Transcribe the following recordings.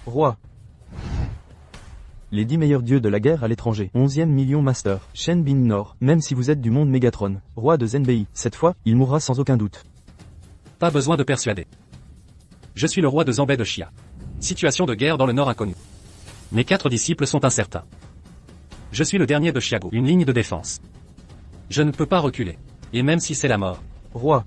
Roi. Les 10 meilleurs dieux de la guerre à l'étranger. 11e million master. Shen Bin Nor. Même si vous êtes du monde Mégatron. Roi de Zenbei. Cette fois, il mourra sans aucun doute. Pas besoin de persuader. Je suis le roi de Zambé de Chia. Situation de guerre dans le nord inconnu. Mes 4 disciples sont incertains. Je suis le dernier de Chiago. Une ligne de défense. Je ne peux pas reculer. Et même si c'est la mort. Roi.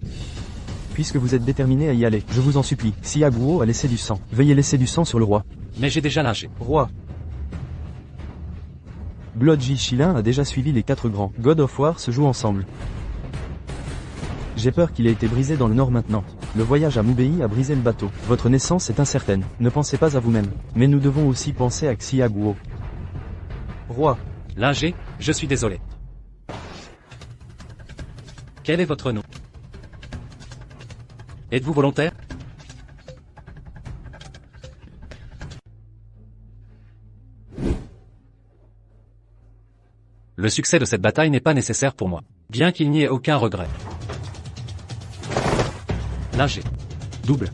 Puisque vous êtes déterminé à y aller, je vous en supplie. Si Aguo a laissé du sang, veuillez laisser du sang sur le roi. Mais j'ai déjà lâché. Roi. Bloodji Shilin a déjà suivi les 4 grands. God of War se joue ensemble. J'ai peur qu'il ait été brisé dans le nord maintenant. Le voyage à Mubei a brisé le bateau. Votre naissance est incertaine. Ne pensez pas à vous-même. Mais nous devons aussi penser à Xiaguo. Roi. Lingé, je suis désolé. Quel est votre nom? Êtes-vous volontaire? Le succès de cette bataille n'est pas nécessaire pour moi, bien qu'il n'y ait aucun regret. Lingé. Double.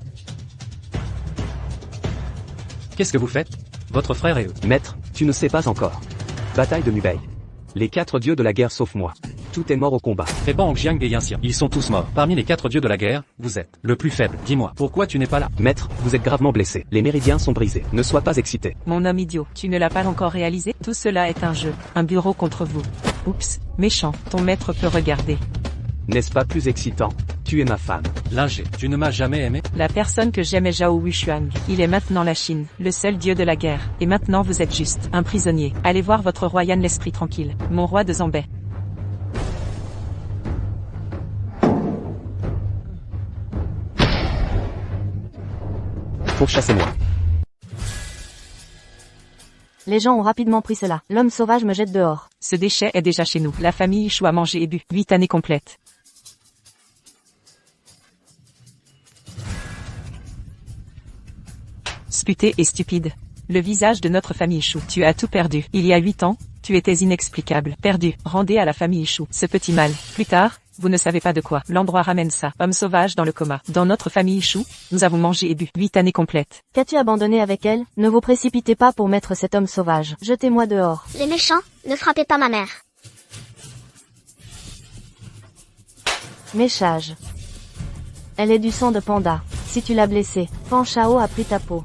Qu'est-ce que vous faites? Votre frère et eux. Maître, tu ne sais pas encore. Bataille de Mubei. Les 4 dieux de la guerre sauf moi. Tout est mort au combat. Féban, Hongjiang et Yinxian. Ils sont tous morts. Parmi les 4 dieux de la guerre, vous êtes le plus faible. Dis-moi, pourquoi tu n'es pas là? Maître, vous êtes gravement blessé. Les méridiens sont brisés. Ne sois pas excité. Mon homme idiot, tu ne l'as pas encore réalisé? Tout cela est un jeu, un bureau contre vous. Oups, méchant, ton maître peut regarder. N'est-ce pas plus excitant? Tu es ma femme. Lingé, tu ne m'as jamais aimé? La personne que j'aime est Zhao Wuxuang. Il est maintenant la Chine, le seul dieu de la guerre. Et maintenant vous êtes juste un prisonnier. Allez voir votre roi Yan l'esprit tranquille, mon roi de Zambé. Pourchassez-moi. Les gens ont rapidement pris cela. L'homme sauvage me jette dehors. Ce déchet est déjà chez nous. La famille Ichou a mangé et bu. 8 années complètes. Sputé et stupide. Le visage de notre famille Ichou. Tu as tout perdu. Il y a 8 ans, tu étais inexplicable. Perdu. Rendez à la famille Ichou. Ce petit mal. Plus tard, vous ne savez pas de quoi. L'endroit ramène ça. Homme sauvage dans le coma. Dans notre famille Ichou, nous avons mangé et bu. 8 années complètes. Qu'as-tu abandonné avec elle? Ne vous précipitez pas pour mettre cet homme sauvage. Jetez-moi dehors. Les méchants, ne frappez pas ma mère. Méchage. Elle est du sang de panda. Si tu l'as blessée, Fan Shao a pris ta peau.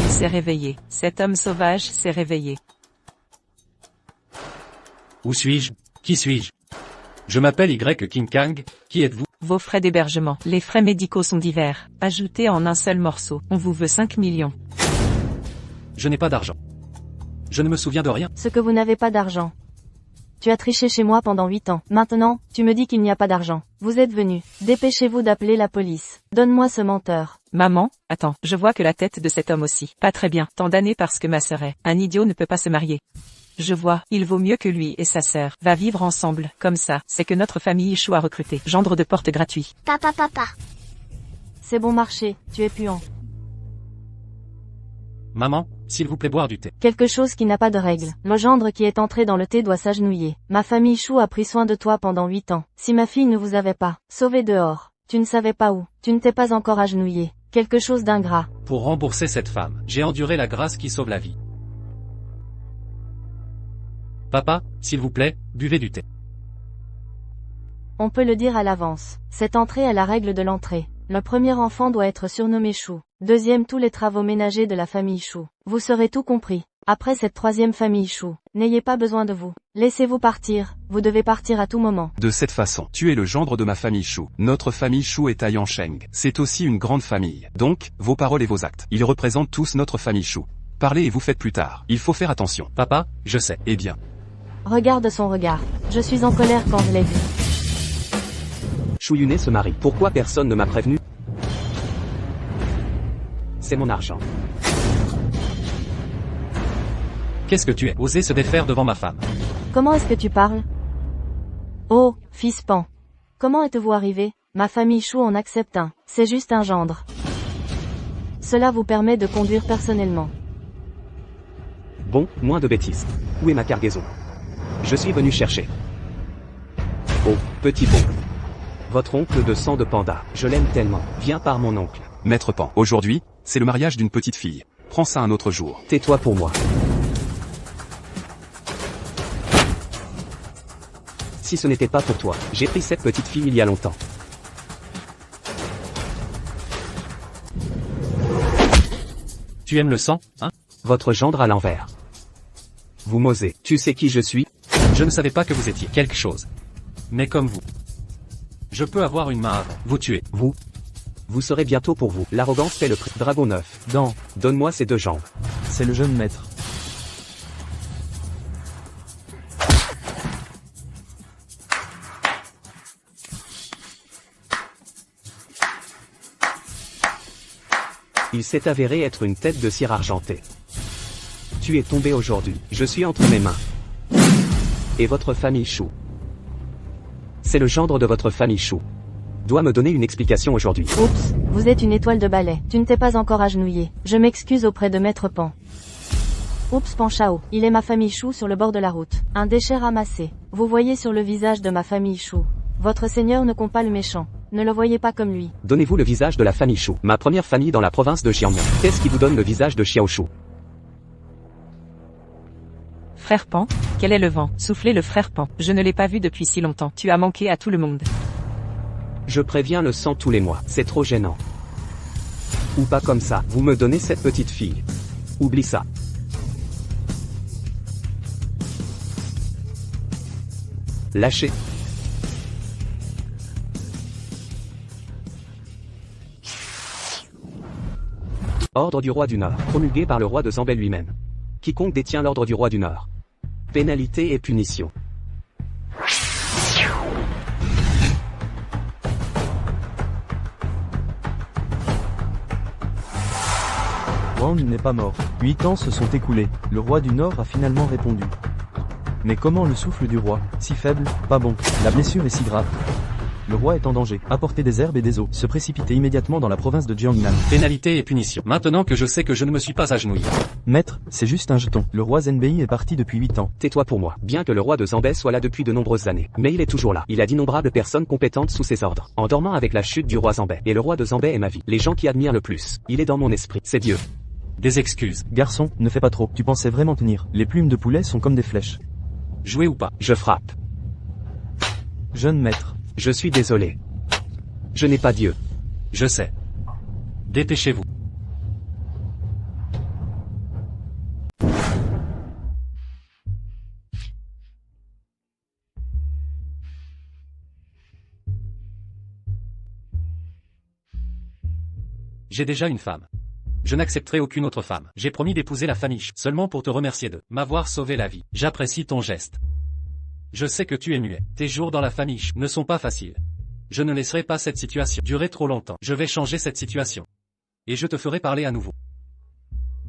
Il s'est réveillé. Cet homme sauvage s'est réveillé. Où suis-je? Qui suis-je? Je m'appelle Y King Kang, qui êtes-vous? Vos frais d'hébergement. Les frais médicaux sont divers. Ajoutés en un seul morceau. On vous veut 5 millions. Je n'ai pas d'argent. Je ne me souviens de rien. Ce que vous n'avez pas d'argent. Tu as triché chez moi pendant 8 ans. Maintenant, tu me dis qu'il n'y a pas d'argent. Vous êtes venu. Dépêchez-vous d'appeler la police. Donne-moi ce menteur. Maman, attends, je vois que la tête de cet homme aussi. Pas très bien. Tant d'années parce que ma sœur est. Un idiot ne peut pas se marier. Je vois, il vaut mieux que lui et sa sœur. Va vivre ensemble. Comme ça, c'est que notre famille Ichou a recruté. Gendre de porte gratuit. Papa. C'est bon marché, tu es puant. Maman, s'il vous plaît boire du thé. Quelque chose qui n'a pas de règle. Le gendre qui est entré dans le thé doit s'agenouiller. Ma famille Chou a pris soin de toi pendant 8 ans. Si ma fille ne vous avait pas sauvé dehors, tu ne savais pas où, tu ne t'es pas encore agenouillé. Quelque chose d'ingrat. Pour rembourser cette femme, j'ai enduré la grâce qui sauve la vie. Papa, s'il vous plaît, buvez du thé. On peut le dire à l'avance. Cette entrée est la règle de l'entrée. Le premier enfant doit être surnommé Chou. Deuxième, tous les travaux ménagers de la famille Chou. Vous serez tout compris. Après cette troisième famille Chou, n'ayez pas besoin de vous. Laissez-vous partir, vous devez partir à tout moment. De cette façon, tu es le gendre de ma famille Chou. Notre famille Chou est à Yansheng. C'est aussi une grande famille. Donc, vos paroles et vos actes. Ils représentent tous notre famille Chou. Parlez et vous faites plus tard. Il faut faire attention. Papa, je sais. Eh bien. Regarde son regard. Je suis en colère quand je l'ai vu. Chou Yune se marie. Pourquoi personne ne m'a prévenu? C'est mon argent. Qu'est-ce que tu es? Osé se défaire devant ma femme. Comment est-ce que tu parles? Oh, fils Pan. Comment êtes-vous arrivé? Ma famille Chou en accepte un. C'est juste un gendre. Cela vous permet de conduire personnellement. Bon, moins de bêtises. Où est ma cargaison? Je suis venu chercher. Oh, petit bon. Votre oncle de sang de panda. Je l'aime tellement. Viens par mon oncle. Maître Pan, aujourd'hui, c'est le mariage d'une petite fille. Prends ça un autre jour. Tais-toi pour moi. Si ce n'était pas pour toi, j'ai pris cette petite fille il y a longtemps. Tu aimes le sang, hein? Votre gendre à l'envers. Vous m'osez. Tu sais qui je suis? Je ne savais pas que vous étiez quelque chose. Mais comme vous. Je peux avoir une main avant. Vous tuer. Vous serez bientôt pour vous. L'arrogance fait le prix. Dragon 9. Donne-moi ces 2 jambes. C'est le jeune maître. Il s'est avéré être une tête de cire argentée. Tu es tombé aujourd'hui. Je suis entre mes mains. Et votre famille Chou. C'est le gendre de votre famille Chou. Doit me donner une explication aujourd'hui. Oups, vous êtes une étoile de ballet. Tu ne t'es pas encore agenouillé. Je m'excuse auprès de Maître Pan. Oups Pan Chao, il est ma famille Chou sur le bord de la route. Un déchet ramassé. Vous voyez sur le visage de ma famille Chou. Votre seigneur ne compte pas le méchant. Ne le voyez pas comme lui. Donnez-vous le visage de la famille Chou. Ma première famille dans la province de Xiaomian. Qu'est-ce qui vous donne le visage de Xiao Chou? Frère Pan, quel est le vent? Soufflez le frère Pan. Je ne l'ai pas vu depuis si longtemps. Tu as manqué à tout le monde. Je préviens le sang tous les mois. C'est trop gênant. Ou pas comme ça. Vous me donnez cette petite fille. Oublie ça. Lâchez. Ordre du roi du Nord, promulgué par le roi de Zambel lui-même. Quiconque détient l'ordre du roi du Nord. Pénalité et punition. Wang n'est pas mort. 8 ans se sont écoulés. Le roi du Nord a finalement répondu. Mais comment le souffle du roi? Si faible, pas bon. La blessure est si grave. Le roi est en danger. Apporter des herbes et des eaux. Se précipiter immédiatement dans la province de Jiangnan. Pénalité et punition. Maintenant que je sais que je ne me suis pas agenouillé. Maître, c'est juste un jeton. Le roi Zenbei est parti depuis 8 ans. Tais-toi pour moi. Bien que le roi de Zambel soit là depuis de nombreuses années. Mais il est toujours là. Il a d'innombrables personnes compétentes sous ses ordres. En dormant avec la chute du roi Zambel. Et le roi de Zambel est ma vie. Les gens qui admirent le plus. Il est dans mon esprit. C'est Dieu. Des excuses. Garçon, ne fais pas trop. Tu pensais vraiment tenir. Les plumes de poulet sont comme des flèches. Jouer ou pas? Je frappe. Jeune maître. Je suis désolé. Je n'ai pas Dieu. Je sais. Dépêchez-vous. J'ai déjà une femme. Je n'accepterai aucune autre femme. J'ai promis d'épouser la famille Ch, seulement pour te remercier de m'avoir sauvé la vie. J'apprécie ton geste. Je sais que tu es muet. Tes jours dans la famille Ch ne sont pas faciles. Je ne laisserai pas cette situation durer trop longtemps. Je vais changer cette situation. Et je te ferai parler à nouveau.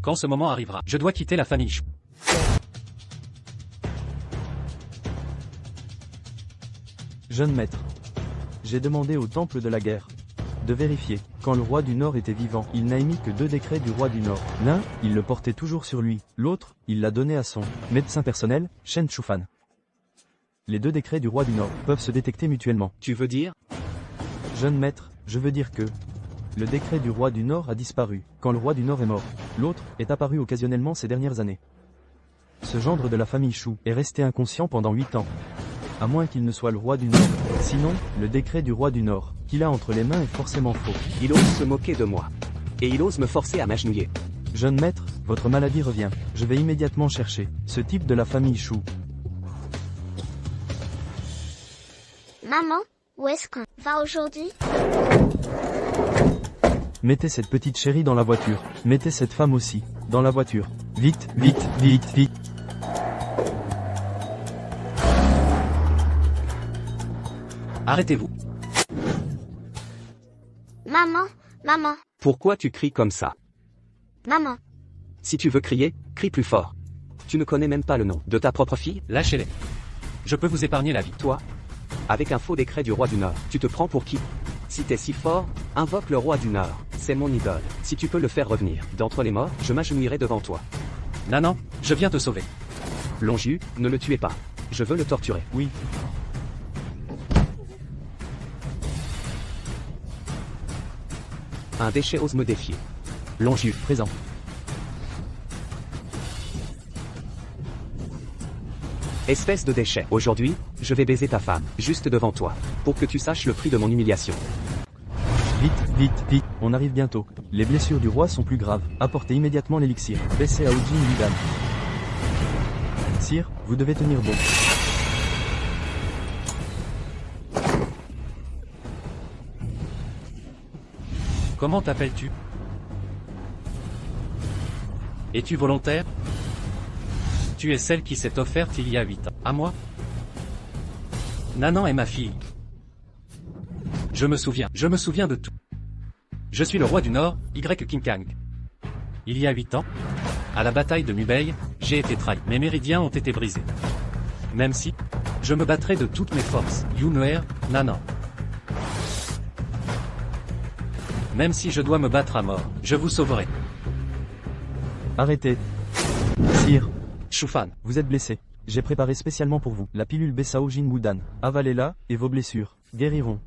Quand ce moment arrivera, je dois quitter la famille Ch. Jeune maître. J'ai demandé au temple de la guerre de vérifier. Quand le roi du Nord était vivant, il n'a émis que 2 décrets du roi du Nord. L'un, il le portait toujours sur lui. L'autre, il l'a donné à son médecin personnel, Shen Chufan. Les 2 décrets du roi du Nord peuvent se détecter mutuellement. Tu veux dire? Jeune maître, je veux dire que le décret du roi du Nord a disparu quand le roi du Nord est mort. L'autre est apparu occasionnellement ces dernières années. Ce gendre de la famille Chou est resté inconscient pendant 8 ans. À moins qu'il ne soit le roi du Nord. Sinon, le décret du roi du Nord qu'il a entre les mains est forcément faux. Il ose se moquer de moi. Et il ose me forcer à m'agenouiller. Jeune maître, votre maladie revient. Je vais immédiatement chercher ce type de la famille Chou. Maman, où est-ce qu'on va aujourd'hui? Mettez cette petite chérie dans la voiture. Mettez cette femme aussi dans la voiture. Vite, vite, vite, vite. Arrêtez-vous. Maman, maman, Pourquoi tu cries comme ça? maman. Si tu veux crier, crie plus fort. Tu ne connais même pas le nom de ta propre fille? Lâchez-les. Je peux vous épargner la vie. Toi? Avec un faux décret du roi du Nord, tu te prends pour qui? Si t'es si fort, invoque le roi du Nord. C'est mon idole. Si tu peux le faire revenir d'entre les morts, je m'agenouillerai devant toi. Nanan, je viens te sauver. Longiu, ne le tuez pas. Je veux le torturer. Oui. Un déchet ose me défier. Longius, Présent. espèce de déchet. Aujourd'hui, je vais baiser ta femme, juste devant toi, pour que tu saches le prix de mon humiliation. Vite, vite, vite, on arrive bientôt. Les blessures du roi sont plus graves. Apportez immédiatement l'élixir. Baissez à Ujin Lidan. Sire, vous devez tenir bon. Comment t'appelles-tu? Es-tu volontaire? Tu es celle qui s'est offerte il y a 8 ans. À moi? Nanan est ma fille. Je me souviens de tout. Je suis le roi du Nord, Y King Kang. Il y a 8 ans, à la bataille de Mubei, j'ai été trahi. Mes méridiens ont été brisés. Même si, je me battrai de toutes mes forces. Yun'er, Nanan. Même si je dois me battre à mort, je vous sauverai. Arrêtez. Sire, Shufan. vous êtes blessé. J'ai préparé spécialement pour vous la pilule Bessao Jin Wudan. Avalez-la, et vos blessures guériront.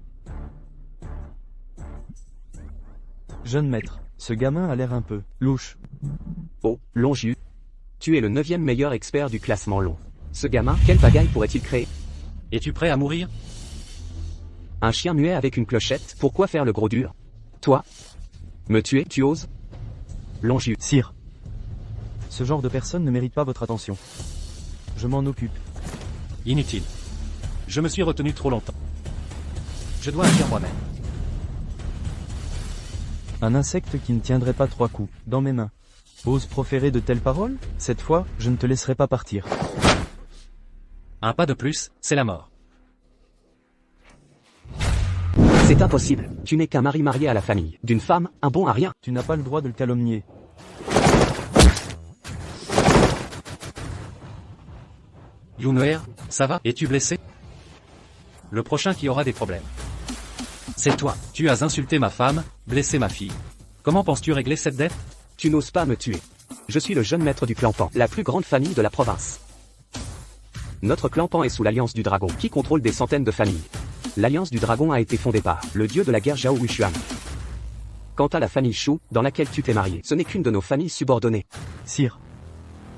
Jeune maître, ce gamin a l'air un peu louche. Oh, Longius. Tu es le 9e meilleur expert du classement long. Ce gamin, quelle pagaille pourrait-il créer? Es-tu prêt à mourir? Un chien muet avec une clochette, pourquoi faire le gros dur? Toi? Me tuer, tu oses? Longius. Sire, ce genre de personne ne mérite pas votre attention. Je m'en occupe. Inutile. Je me suis retenu trop longtemps. Je dois agir moi-même. Un insecte qui ne tiendrait pas 3 coups, dans mes mains. Ose proférer de telles paroles? Cette fois, je ne te laisserai pas partir. Un pas de plus, c'est la mort. C'est impossible. Tu n'es qu'un mari marié à la famille. D'une femme, un bon à rien. Tu n'as pas le droit de le calomnier. Yun'er, ça va? Es-tu blessé? Le prochain qui aura des problèmes. C'est toi. Tu as insulté ma femme, blessé ma fille. Comment penses-tu régler cette dette? Tu n'oses pas me tuer. Je suis le jeune maître du clan Pan, la plus grande famille de la province. Notre clan Pan est sous l'Alliance du Dragon, qui contrôle des centaines de familles. L'Alliance du Dragon a été fondée par le dieu de la guerre Zhao Wuxuan. Quant à la famille Shu, dans laquelle tu t'es marié, ce n'est qu'une de nos familles subordonnées. Sire,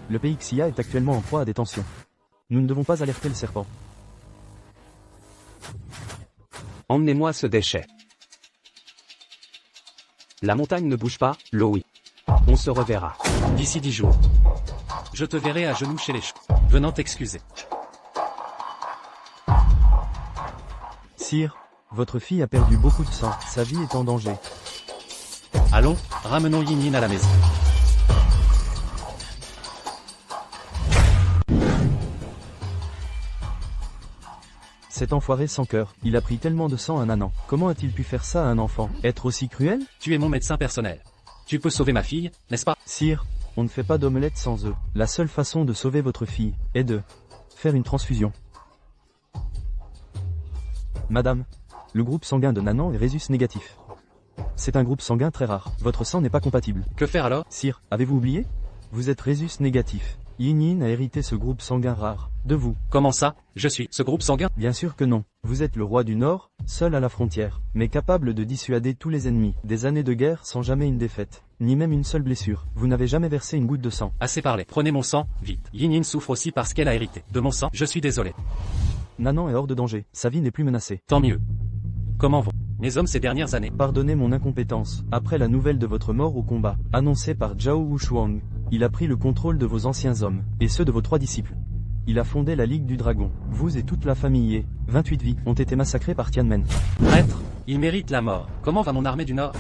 le pays Xia est actuellement en proie à des tensions. Nous ne devons pas alerter le serpent. Emmenez-moi ce déchet. La montagne ne bouge pas, l'eau oui. On se reverra. D'ici 10 jours. Je te verrai à genoux chez les choux, venant t'excuser. Sire, votre fille a perdu beaucoup de sang. Sa vie est en danger. Allons, ramenons Yin à la maison. Cet enfoiré sans cœur, il a pris tellement de sang à Nanan. Comment a-t-il pu faire ça à un enfant? Être aussi cruel? Tu es mon médecin personnel. Tu peux sauver ma fille, n'est-ce pas? Sire, on ne fait pas d'omelette sans œufs. La seule façon de sauver votre fille est de faire une transfusion. Madame, le groupe sanguin de Nanan est Rhésus négatif. C'est un groupe sanguin très rare. Votre sang n'est pas compatible. Que faire alors? Sire, avez-vous oublié? Vous êtes Rhésus négatif. Yin a hérité ce groupe sanguin rare. De vous. Comment ça? Je suis ce groupe sanguin? Bien sûr que non. Vous êtes le roi du Nord, seul à la frontière, mais capable de dissuader tous les ennemis. Des années de guerre sans jamais une défaite, ni même une seule blessure. Vous n'avez jamais versé une goutte de sang. Assez parlé. Prenez mon sang, vite. Yin souffre aussi parce qu'elle a hérité de mon sang. Je suis désolé. Nanan est hors de danger. Sa vie n'est plus menacée. Tant mieux. Comment vont mes hommes ces dernières années? Pardonnez mon incompétence. Après la nouvelle de votre mort au combat, annoncée par Zhao Wuchuang, il a pris le contrôle de vos anciens hommes, et ceux de vos 3 disciples. Il a fondé la Ligue du Dragon. Vous et toute la famille et 28 vies ont été massacrées par Tianmen. Prêtre, il mérite la mort. Comment va mon armée du Nord?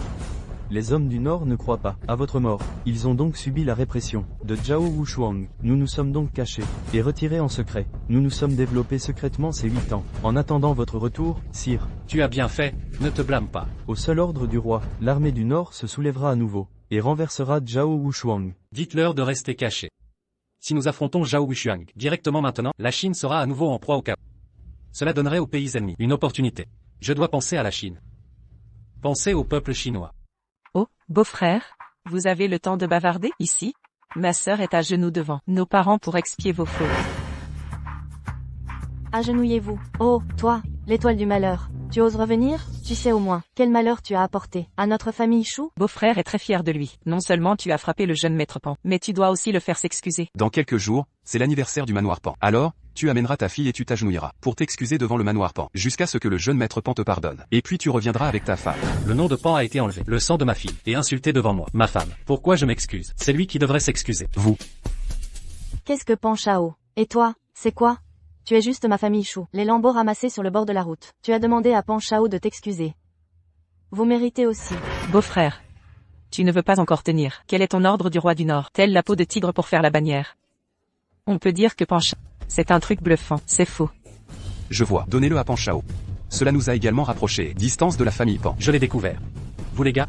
Les hommes du Nord ne croient pas à votre mort. Ils ont donc subi la répression de Zhao Wuchuang. Nous nous sommes donc cachés et retirés en secret. Nous nous sommes développés secrètement ces 8 ans. En attendant votre retour, sire. Tu as bien fait, ne te blâme pas. Au seul ordre du roi, l'armée du Nord se soulèvera à nouveau et renversera Zhao Wuchuang. Dites-leur de rester cachés. Si nous affrontons Zhao Wuchuang directement maintenant, la Chine sera à nouveau en proie au chaos. Cela donnerait aux pays ennemis une opportunité. Je dois penser à la Chine. Pensez au peuple chinois. Oh, beau-frère, vous avez le temps de bavarder ici? Ma sœur est à genoux devant nos parents pour expier vos fautes. Agenouillez-vous. Oh, toi, l'étoile du malheur. Tu oses revenir? Tu sais au moins quel malheur tu as apporté à notre famille Chou? Beau-frère est très fier de lui. Non seulement tu as frappé le jeune maître Pan, mais tu dois aussi le faire s'excuser. Dans quelques jours, c'est l'anniversaire du manoir Pan. Alors, tu amèneras ta fille et tu t'agenouilleras pour t'excuser devant le manoir Pan, jusqu'à ce que le jeune maître Pan te pardonne. Et puis tu reviendras avec ta femme. Le nom de Pan a été enlevé. Le sang de ma fille est insulté devant moi. Ma femme. Pourquoi je m'excuse? C'est lui qui devrait s'excuser. Vous. Qu'est-ce que Pan Chao? Et toi, c'est quoi? Tu es juste ma famille Chou. Les lambeaux ramassés sur le bord de la route. Tu as demandé à Pan Chao de t'excuser. Vous méritez aussi. Beau-frère. Tu ne veux pas encore tenir. Quel est ton ordre du roi du Nord? Telle la peau de tigre pour faire la bannière. On peut dire que Pan Chao, c'est un truc bluffant. C'est faux. Je vois. Donnez-le à Pan Chao. Cela nous a également rapprochés. Distance de la famille Pan. Je l'ai découvert. Vous les gars?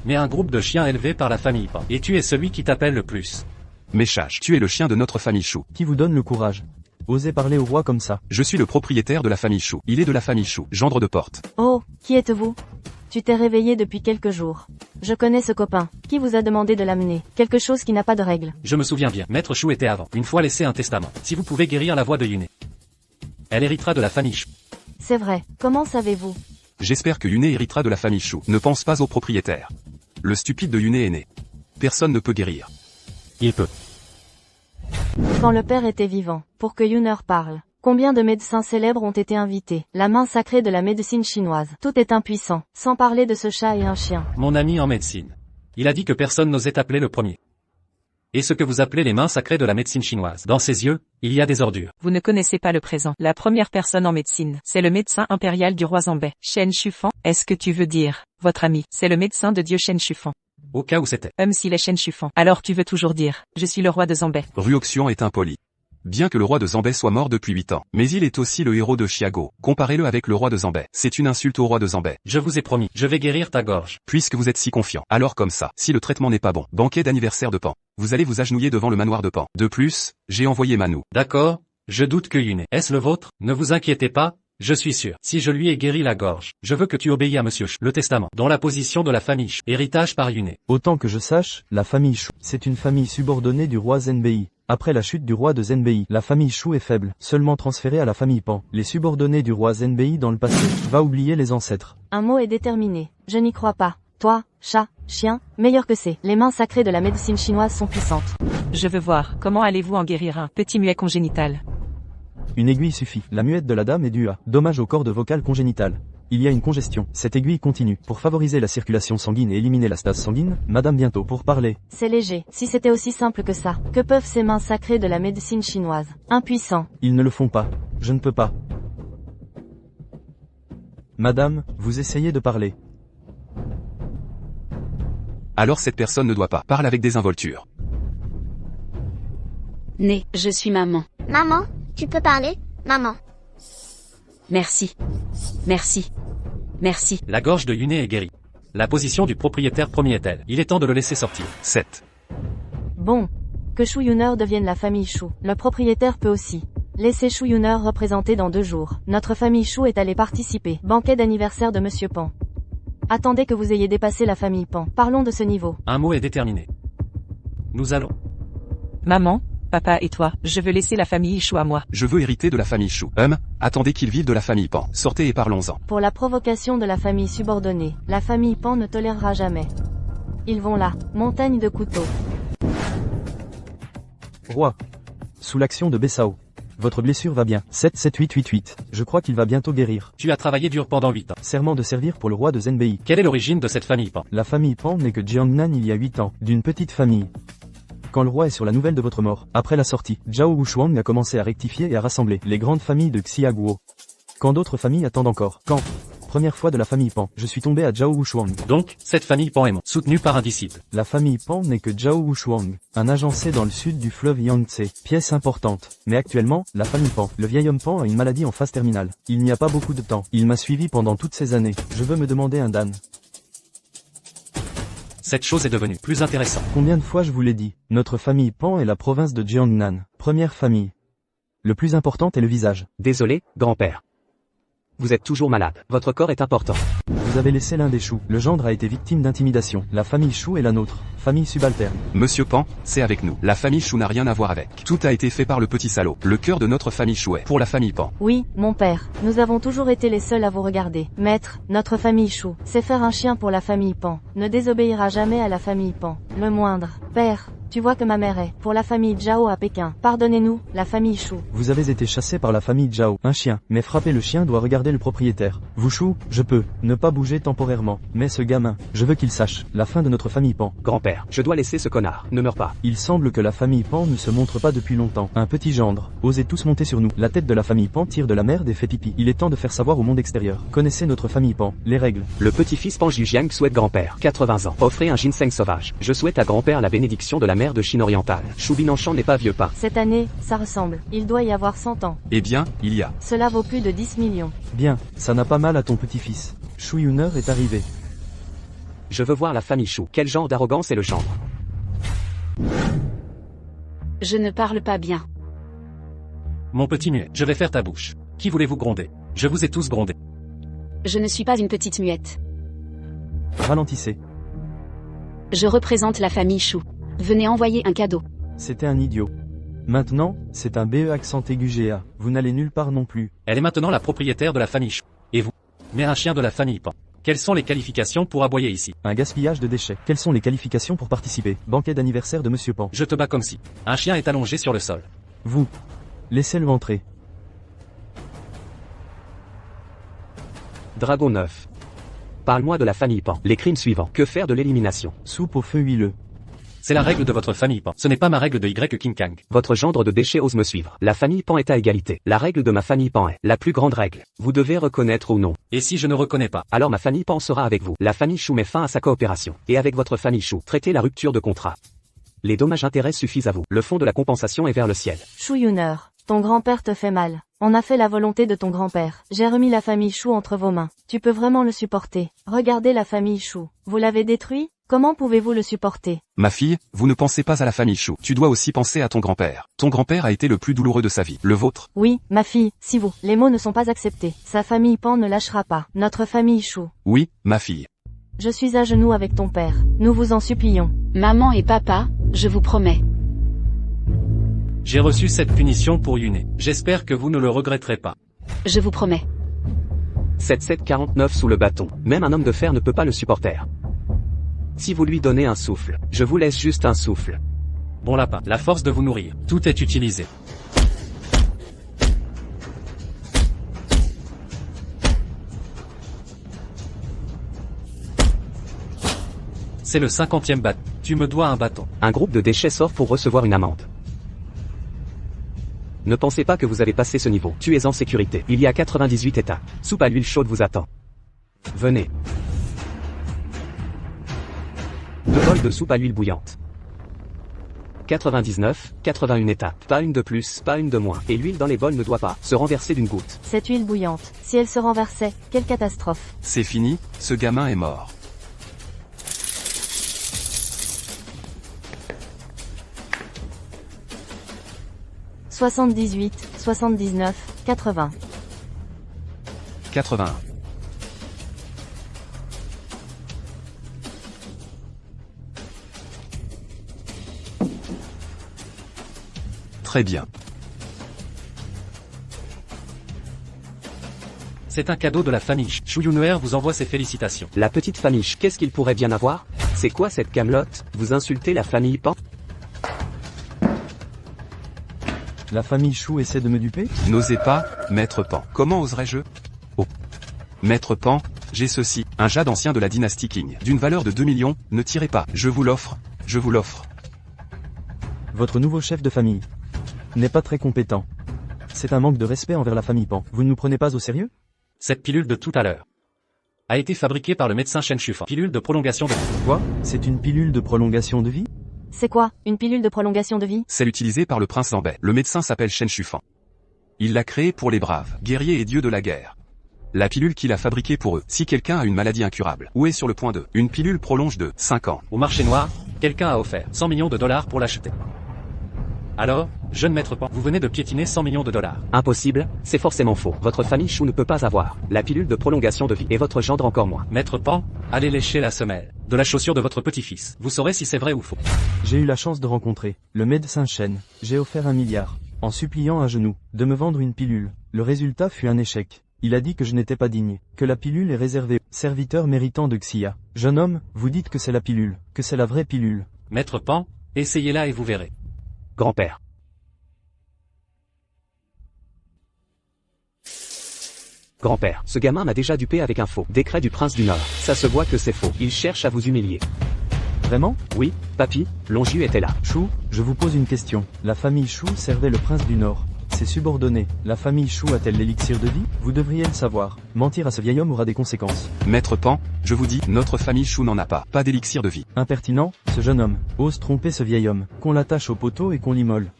Mais un groupe de chiens élevés par la famille Pan. Et tu es celui qui t'appelle le plus. Méchage, tu es le chien de notre famille Chou. Qui vous donne le courage? Osez parler au roi comme ça. Je suis le propriétaire de la famille Chou. Il est de la famille Chou, gendre de porte. Oh, qui êtes-vous? Tu t'es réveillé depuis quelques jours. Je connais ce copain. Qui vous a demandé de l'amener? Quelque chose qui n'a pas de règle. Je me souviens bien. Maître Chou était avant. Une fois laissé un testament. Si vous pouvez guérir la voix de Yuné, elle héritera de la famille Chou. C'est vrai. Comment savez-vous? J'espère que Yuné héritera de la famille Chou. Ne pense pas au propriétaire. Le stupide de Yuné est né. Personne ne peut guérir. Il peut. Quand le père était vivant, pour que Yuner parle. Combien de médecins célèbres ont été invités? La main sacrée de la médecine chinoise. Tout est impuissant, sans parler de ce chat et un chien. Mon ami en médecine. Il a dit que personne n'osait appeler le premier. Et ce que vous appelez les mains sacrées de la médecine chinoise. Dans ses yeux, il y a des ordures. Vous ne connaissez pas le présent. La première personne en médecine, c'est le médecin impérial du roi Zambais. Shen Shufan, est-ce que tu veux dire, votre ami, c'est le médecin de Dieu Shen Shufan. Au cas où c'était. S'il est Shen Shufan, alors tu veux toujours dire, je suis le roi de Zambais. Ruoxian est impoli. Bien que le roi de Zambais soit mort depuis 8 ans, mais il est aussi le héros de Chiago. Comparez-le avec le roi de Zambais. C'est une insulte au roi de Zambais. Je vous ai promis, je vais guérir ta gorge. Puisque vous êtes si confiant. Alors comme ça, si le traitement n'est pas bon, banquet d'anniversaire de Pan. Vous allez vous agenouiller devant le manoir de Pan. De plus, j'ai envoyé Manu. D'accord, je doute que Yuné. Est-ce le vôtre? Ne vous inquiétez pas, je suis sûr. Si je lui ai guéri la gorge, je veux que tu obéis à Monsieur Chou. Le testament, dans la position de la famille Chou. Héritage par Yuné. Autant que je sache, la famille Chou, c'est une famille subordonnée du roi Zenbei. Après la chute du roi de Zenbei, la famille Chou est faible, seulement transférée à la famille Pan. Les subordonnés du roi Zenbei dans le passé. Va oublier les ancêtres. Un mot est déterminé. Je n'y crois pas. Toi, chat, chien, meilleur que c'est. Les mains sacrées de la médecine chinoise sont puissantes. Je veux voir, comment allez-vous en guérir un petit muet congénital? Une aiguille suffit. La muette de la dame est due à dommage aux cordes vocales congénitales. Il y a une congestion. Cette aiguille continue. Pour favoriser la circulation sanguine et éliminer la stase sanguine, madame bientôt pour parler. C'est léger. Si c'était aussi simple que ça. Que peuvent ces mains sacrées de la médecine chinoise? Impuissants. Ils ne le font pas. Je ne peux pas. Madame, vous essayez de parler. Alors cette personne ne doit pas. Parle avec désinvolture. Né, je suis maman. Maman, tu peux parler? Maman. Merci. Merci. Merci. La gorge de Yuné est guérie. La position du propriétaire premier est-elle? Il est temps de le laisser sortir. 7. Bon. Que Chou Yuner devienne la famille Chou. Le propriétaire peut aussi. Laissez Chou Yuner représenter dans 2 jours. Notre famille Chou est allée participer. Banquet d'anniversaire de Monsieur Pan. Attendez que vous ayez dépassé la famille Pan. Parlons de ce niveau. Un mot est déterminé. Nous allons. Maman, papa et toi, je veux laisser la famille Chou à moi. Je veux hériter de la famille Chou. Attendez qu'ils vivent de la famille Pan. Sortez et parlons-en. Pour la provocation de la famille subordonnée, la famille Pan ne tolérera jamais. Ils vont là. Montagne de couteaux. Roi. Sous l'action de Bessao. Votre blessure va bien. 77888. Je crois qu'il va bientôt guérir. Tu as travaillé dur pendant 8 ans. Serment de servir pour le roi de Zenbei. Quelle est l'origine de cette famille Pan? La famille Pan n'est que Jiangnan il y a 8 ans, d'une petite famille. Quand le roi est sur la nouvelle de votre mort, après la sortie, Zhao Wushuang a commencé à rectifier et à rassembler les grandes familles de Xiaguo. Quand d'autres familles attendent encore. Quand première fois de la famille Pan, je suis tombé à Zhao Wushuang. Donc, cette famille Pan est soutenue par un disciple. La famille Pan n'est que Zhao Wushuang, un agencé dans le sud du fleuve Yangtze, pièce importante. Mais actuellement, la famille Pan, le vieil homme Pan a une maladie en phase terminale. Il n'y a pas beaucoup de temps. Il m'a suivi pendant toutes ces années. Je veux me demander un dan. Cette chose est devenue plus intéressante. Combien de fois je vous l'ai dit, notre famille Pan est la province de Jiangnan. Première famille. Le plus important est le visage. Désolé, grand-père. Vous êtes toujours malade. Votre corps est important. Vous avez laissé l'un des choux. Le gendre a été victime d'intimidation. La famille Chou est la nôtre. Famille subalterne. Monsieur Pan, c'est avec nous. La famille Chou n'a rien à voir avec. Tout a été fait par le petit salaud. Le cœur de notre famille Chou est pour la famille Pan. Oui, mon père. Nous avons toujours été les seuls à vous regarder. Maître, notre famille Chou, c'est faire un chien pour la famille Pan. Ne désobéira jamais à la famille Pan. Le moindre. Père, tu vois que ma mère est pour la famille Zhao à Pékin. Pardonnez-nous, la famille Chou. Vous avez été chassé par la famille Zhao. Un chien. Mais frapper le chien doit regarder le propriétaire. Vous Chou, je peux ne pas bouger temporairement. Mais ce gamin, je veux qu'il sache la fin de notre famille Pan. Grand-père, je dois laisser ce connard. Ne meurs pas. Il semble que la famille Pan ne se montre pas depuis longtemps. Un petit gendre. Osez tous monter sur nous. La tête de la famille Pan tire de la merde et fait pipi. Il est temps de faire savoir au monde extérieur. Connaissez notre famille Pan. Les règles. Le petit-fils Pan Jijiang souhaite grand-père. 80 ans. Offrez un ginseng sauvage. Je souhaite à grand-père la bénédiction de la mer de Chine orientale. Chou Binanchang n'est pas vieux pas. Cette année, ça ressemble. Il doit y avoir 100 ans. Eh bien, il y a. Cela vaut plus de 10 millions. Bien, ça n'a pas mal à ton petit-fils. Chou Yuner est arrivé. Je veux voir la famille Chou. Quel genre d'arrogance est le gendre? Je ne parle pas bien. Mon petit muet, je vais faire ta bouche. Qui voulez-vous gronder? Je vous ai tous grondé. Je ne suis pas une petite muette. Ralentissez. Je représente la famille Chou. Venez envoyer un cadeau. C'était un idiot. Maintenant, c'est un BE accent aigu GA. Vous n'allez nulle part non plus. Elle est maintenant la propriétaire de la famille Chou. Et vous? Mais un chien de la famille Pan. Quelles sont les qualifications pour aboyer ici? Un gaspillage de déchets. Quelles sont les qualifications pour participer? Banquet d'anniversaire de Monsieur Pan. Je te bats comme si. Un chien est allongé sur le sol. Vous. Laissez-le entrer. Dragon 9. Parle-moi de la famille Pan. Les crimes suivants. Que faire de l'élimination? Soupe au feu huileux. C'est la règle de votre famille Pan. Ce n'est pas ma règle de Y King Kang. Votre gendre de déchets ose me suivre. La famille Pan est à égalité. La règle de ma famille Pan est la plus grande règle. Vous devez reconnaître ou non. Et si je ne reconnais pas? Alors ma famille Pan sera avec vous. La famille Chou met fin à sa coopération. Et avec votre famille Chou, traitez la rupture de contrat. Les dommages-intérêts suffisent à vous. Le fond de la compensation est vers le ciel. Chou Yuner, ton grand-père te fait mal. On a fait la volonté de ton grand-père. J'ai remis la famille Chou entre vos mains. Tu peux vraiment le supporter. Regardez la famille Chou. Vous l'avez détruit? Comment pouvez-vous le supporter? Ma fille, vous ne pensez pas à la famille Chou. Tu dois aussi penser à ton grand-père. Ton grand-père a été le plus douloureux de sa vie. Le vôtre? Oui, ma fille, si vous. Les mots ne sont pas acceptés. Sa famille Pan ne lâchera pas. Notre famille Chou. Oui, ma fille. Je suis à genoux avec ton père. Nous vous en supplions. Maman et papa, je vous promets. J'ai reçu cette punition pour Yuné. J'espère que vous ne le regretterez pas. Je vous promets. 7749 sous le bâton. Même un homme de fer ne peut pas le supporter. Si vous lui donnez un souffle, je vous laisse juste un souffle. Bon lapin, la force de vous nourrir. Tout est utilisé. C'est le 50e bâton. Tu me dois un bâton. Un groupe de déchets sort pour recevoir une amende. Ne pensez pas que vous avez passé ce niveau. Tu es en sécurité. Il y a 98 étapes. Soupe à l'huile chaude vous attend. Venez. 2 bols de soupe à l'huile bouillante. 99, 81 étapes. Pas une de plus, pas une de moins. Et l'huile dans les bols ne doit pas se renverser d'une goutte. Cette huile bouillante, si elle se renversait, quelle catastrophe. C'est fini, ce gamin est mort. « 78, 79, 80. 81. Très bien. C'est un cadeau de la famille. Chou Yuner vous envoie ses félicitations. La petite famille, qu'est-ce qu'il pourrait bien avoir? C'est quoi cette camelote? Vous insultez la famille Pan? La famille Chou essaie de me duper? N'osez pas, Maître Pan. Comment oserais-je? Oh. Maître Pan, j'ai ceci, un jade ancien de la dynastie Qing, d'une valeur de 2 millions, ne tirez pas, je vous l'offre, je vous l'offre. Votre nouveau chef de famille n'est pas très compétent. C'est un manque de respect envers la famille Pan. Vous ne nous prenez pas au sérieux? Cette pilule de tout à l'heure a été fabriquée par le médecin Shen Shufan. Pilule de prolongation de vie. Quoi? C'est une pilule de prolongation de vie? C'est quoi, une pilule de prolongation de vie? Celle utilisée par le prince Zambet. Le médecin s'appelle Shen Shufan. Il l'a créée pour les braves, guerriers et dieux de la guerre. La pilule qu'il a fabriquée pour eux, si quelqu'un a une maladie incurable, ou est sur le point de, une pilule prolonge de 5 ans. Au marché noir, quelqu'un a offert 100 millions de dollars pour l'acheter. Alors, Jeune maître Pan, vous venez de piétiner 100 millions de dollars. Impossible, c'est forcément faux. Votre famille Chou ne peut pas avoir la pilule de prolongation de vie, et votre gendre encore moins. Maître Pan, allez lécher la semelle de la chaussure de votre petit-fils. Vous saurez si c'est vrai ou faux. J'ai eu la chance de rencontrer le médecin Chen. J'ai offert 1 milliard, en suppliant à genoux, de me vendre une pilule. Le résultat fut un échec. Il a dit que je n'étais pas digne, que la pilule est réservée aux serviteurs méritants de Xia. Jeune homme, vous dites que c'est la pilule, que c'est la vraie pilule. Maître Pan, essayez-la et vous verrez. Grand-père. Grand-père, ce gamin m'a déjà dupé avec un faux décret du prince du Nord. Ça se voit que c'est faux. Il cherche à vous humilier. Vraiment? Oui, papy, Longiu était là. Chou, je vous pose une question. La famille Chou servait le prince du Nord. Ses subordonnés. La famille Chou a-t-elle l'élixir de vie? Vous devriez le savoir. Mentir à ce vieil homme aura des conséquences. Maître Pan, je vous dis, notre famille Chou n'en a pas. Pas d'élixir de vie. Impertinent, ce jeune homme ose tromper ce vieil homme, qu'on l'attache au poteau et qu'on l'immole.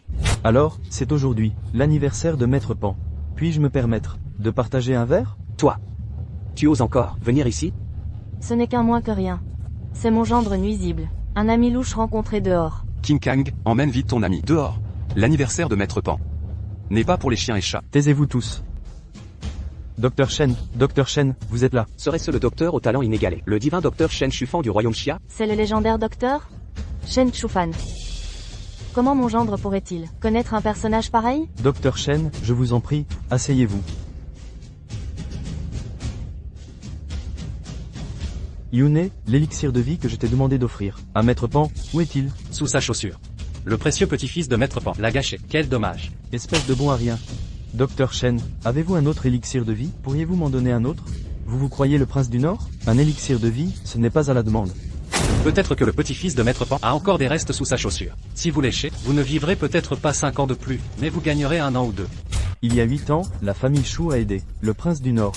Alors, c'est aujourd'hui, l'anniversaire de Maître Pan. Puis-je me permettre de partager un verre? Toi. Tu oses encore venir ici? Ce n'est qu'un moins que rien. C'est mon gendre nuisible. Un ami louche rencontré dehors. King Kang, emmène vite ton ami. Dehors. L'anniversaire de Maître Pan n'est pas pour les chiens et chats. Taisez-vous tous. Docteur Shen, vous êtes là. Serait-ce le docteur au talent inégalé, le divin docteur Shen Chufan du royaume Xia? C'est le légendaire docteur Shen Chufan. Comment mon gendre pourrait-il connaître un personnage pareil? Docteur Shen, je vous en prie, asseyez-vous. Yune, l'élixir de vie que je t'ai demandé d'offrir à Maître Pan, où est-il? Sous sa chaussure. Le précieux petit-fils de Maître Pan l'a gâché. Quel dommage. Espèce de bon à rien. Docteur Shen, avez-vous un autre élixir de vie? Pourriez-vous m'en donner un autre? Vous vous croyez le prince du Nord? Un élixir de vie, ce n'est pas à la demande. Peut-être que le petit-fils de Maître Pan a encore des restes sous sa chaussure. Si vous léchez, vous ne vivrez peut-être pas 5 ans de plus, mais vous gagnerez 1 an ou 2. Il y a 8 ans, la famille Chou a aidé le prince du Nord.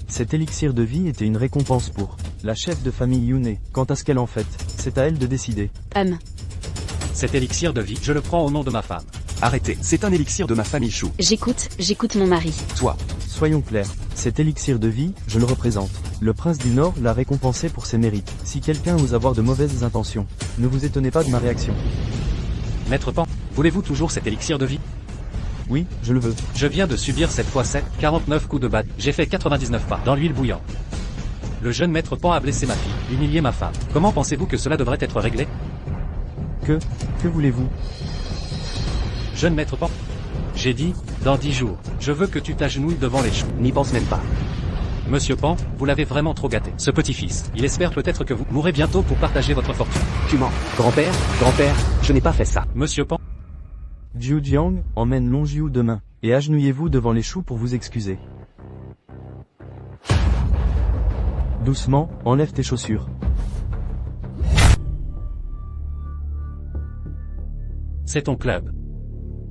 Cet élixir de vie était une récompense pour la chef de famille Yune. Quant à ce qu'elle en fait, c'est à elle de décider. Cet élixir de vie, je le prends au nom de ma femme. Arrêtez, c'est un élixir de ma famille Chou. J'écoute mon mari. Toi. Soyons clairs, cet élixir de vie, je le représente. Le prince du Nord l'a récompensé pour ses mérites. Si quelqu'un ose avoir de mauvaises intentions, ne vous étonnez pas de ma réaction. Maître Pan, voulez-vous toujours cet élixir de vie? Oui, je le veux. Je viens de subir cette fois 49 coups de batte. J'ai fait 99 pas dans l'huile bouillante. Le jeune Maître Pan a blessé ma fille, humilié ma femme. Comment pensez-vous que cela devrait être réglé? Que voulez-vous? Jeune Maître Pan. J'ai dit, dans 10 jours, je veux que tu t'agenouilles devant les choux. N'y pense même pas. Monsieur Pan, vous l'avez vraiment trop gâté. Ce petit-fils, il espère peut-être que vous mourrez bientôt pour partager votre fortune. Tu mens. Grand-père, je n'ai pas fait ça. Monsieur Pan. Jiu Jiang, emmène Longiu demain, et agenouillez-vous devant les choux pour vous excuser. Doucement, enlève tes chaussures. C'est ton club.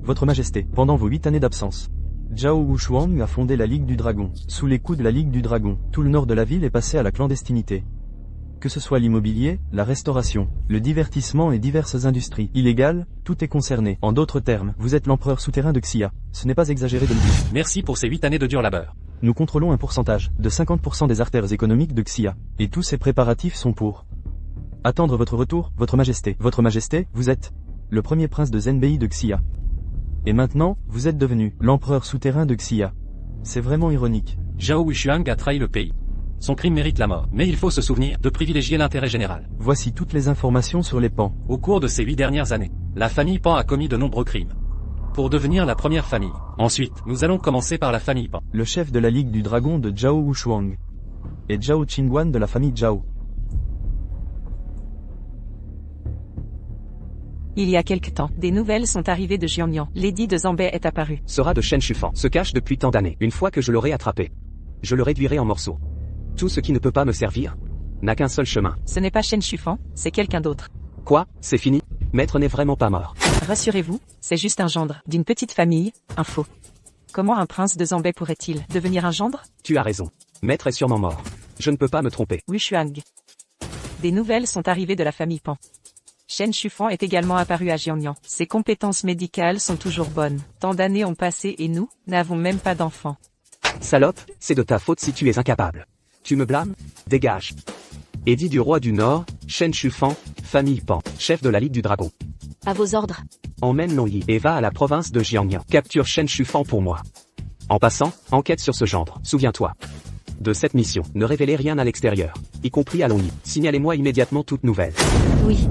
Votre Majesté, pendant vos 8 années d'absence, Zhao Wushuang a fondé la Ligue du Dragon. Sous les coups de la Ligue du Dragon, tout le nord de la ville est passé à la clandestinité. Que ce soit l'immobilier, la restauration, le divertissement et diverses industries illégales, tout est concerné. En d'autres termes, vous êtes l'empereur souterrain de Xia. Ce n'est pas exagéré de le dire. Merci pour ces 8 années de dur labeur. Nous contrôlons un pourcentage de 50% des artères économiques de Xia, et tous ces préparatifs sont pour attendre votre retour, Votre Majesté. Votre Majesté, vous êtes le premier prince de Zenbei de Xia. Et maintenant, vous êtes devenu l'empereur souterrain de Xia. C'est vraiment ironique. Zhao Wushuang a trahi le pays. Son crime mérite la mort, mais il faut se souvenir de privilégier l'intérêt général. Voici toutes les informations sur les Pan. Au cours de ces 8 dernières années, la famille Pan a commis de nombreux crimes. Pour devenir la première famille. Ensuite, nous allons commencer par la famille Pan. Le chef de la Ligue du Dragon de Zhao Wushuang. Et Zhao Qingguan de la famille Zhao. Il y a quelque temps, des nouvelles sont arrivées de Jiangnian. L'édit de Zambei est apparu. Sera de Shen Chufan se cache depuis tant d'années. Une fois que je l'aurai attrapé, je le réduirai en morceaux. Tout ce qui ne peut pas me servir n'a qu'un seul chemin. Ce n'est pas Shen Chufan, c'est quelqu'un d'autre. Quoi? C'est fini? Maître n'est vraiment pas mort. Rassurez-vous, c'est juste un gendre, d'une petite famille, un faux. Comment un prince de Zambei pourrait-il devenir un gendre? Tu as raison. Maître est sûrement mort. Je ne peux pas me tromper. Wushuang. Des nouvelles sont arrivées de la famille Pan. Shen Chufan est également apparu à Jiangnian. Ses compétences médicales sont toujours bonnes. Tant d'années ont passé et nous n'avons même pas d'enfants. Salope, c'est de ta faute si tu es incapable. Tu me blâmes? Dégage. Édit du roi du Nord, Shen Chufan, famille Pan, chef de la Ligue du Dragon. À vos ordres. emmène Longyi et va à la province de Jiangnan. Capture Shen Shufan pour moi. En passant, enquête sur ce gendre. Souviens-toi de cette mission. Ne révélez rien à l'extérieur, y compris à Longyi. Signalez-moi immédiatement toute nouvelle. Oui.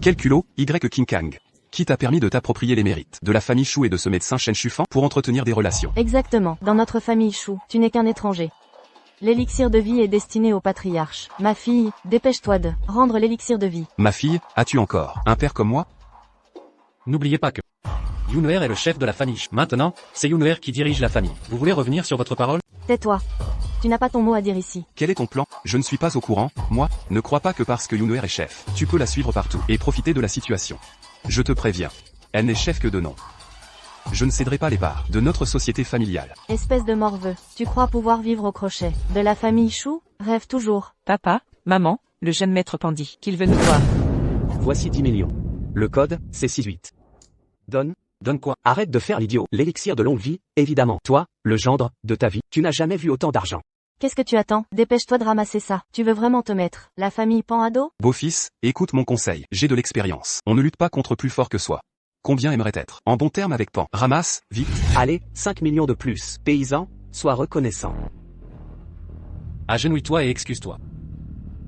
Quel culot, Y King Kang. Qui t'a permis de t'approprier les mérites de la famille Shu et de ce médecin Shen Shufan pour entretenir des relations. Exactement. Dans notre famille Shu, tu n'es qu'un étranger. L'élixir de vie est destiné au patriarche. Ma fille, dépêche-toi de rendre l'élixir de vie. Ma fille, as-tu encore un père comme moi? N'oubliez pas que Yunuer est le chef de la famille Shu. Maintenant, c'est Yunuer qui dirige la famille. Vous voulez revenir sur votre parole? Tais-toi. Tu n'as pas ton mot à dire ici. Quel est ton plan? Je ne suis pas au courant, moi. Ne crois pas que parce que Yunuer est chef, tu peux la suivre partout et profiter de la situation. Je te préviens. Elle n'est chef que de nom. Je ne céderai pas les parts de notre société familiale. Espèce de morveux. Tu crois pouvoir vivre au crochet de la famille Shu? Rêve toujours. Papa, maman, le jeune maître Pan dit qu'il veut nous voir. Voici 10 millions. Le code, c'est 68. Donne. Donne quoi? Arrête de faire l'idiot. L'élixir de longue vie, évidemment. Toi, le gendre de ta vie, tu n'as jamais vu autant d'argent. Qu'est-ce que tu attends? Dépêche-toi de ramasser ça. Tu veux vraiment te mettre la famille Pan à dos? Beau-fils, écoute mon conseil. J'ai de l'expérience. On ne lutte pas contre plus fort que soi. Combien aimerait être en bon terme avec Pan? Ramasse, vite. Allez, 5 millions de plus. Paysan, sois reconnaissant. Agenouille-toi et excuse-toi.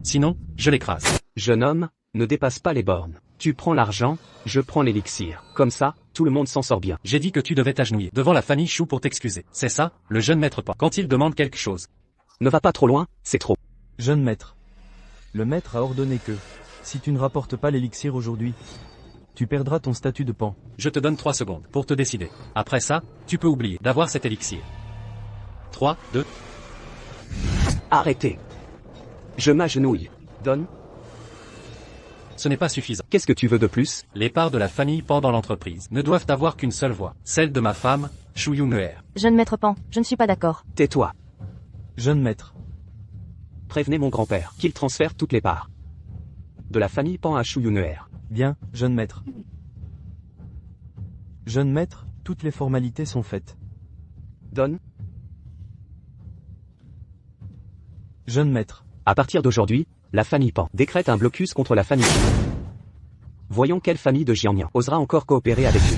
Sinon, je l'écrase. Jeune homme, ne dépasse pas les bornes. Tu prends l'argent, je prends l'élixir. Comme ça, tout le monde s'en sort bien. J'ai dit que tu devais t'agenouiller devant la famille Shu pour t'excuser. C'est ça, le jeune maître Pan. Quand il demande quelque chose. Ne va pas trop loin, c'est trop. Jeune maître. Le maître a ordonné que, si tu ne rapportes pas l'élixir aujourd'hui, tu perdras ton statut de Pan. Je te donne 3 secondes pour te décider. Après ça, tu peux oublier d'avoir cet élixir. 3, 2, Arrêtez. Je m'agenouille. Donne. ce n'est pas suffisant. Qu'est-ce que tu veux de plus? Les parts de la famille Pan dans l'entreprise ne doivent avoir qu'une seule voix, celle de ma femme, Shu Yunuer. Jeune maître Pan, je ne suis pas d'accord. Tais-toi. Jeune maître. Prévenez mon grand-père qu'il transfère toutes les parts de la famille Pan à Shu Yunuer. Bien, jeune maître. Jeune maître, toutes les formalités sont faites. Donne. Jeune maître. À partir d'aujourd'hui, la famille Pan décrète un blocus contre la famille Shu. Voyons quelle famille de Jiangnan osera encore coopérer avec nous.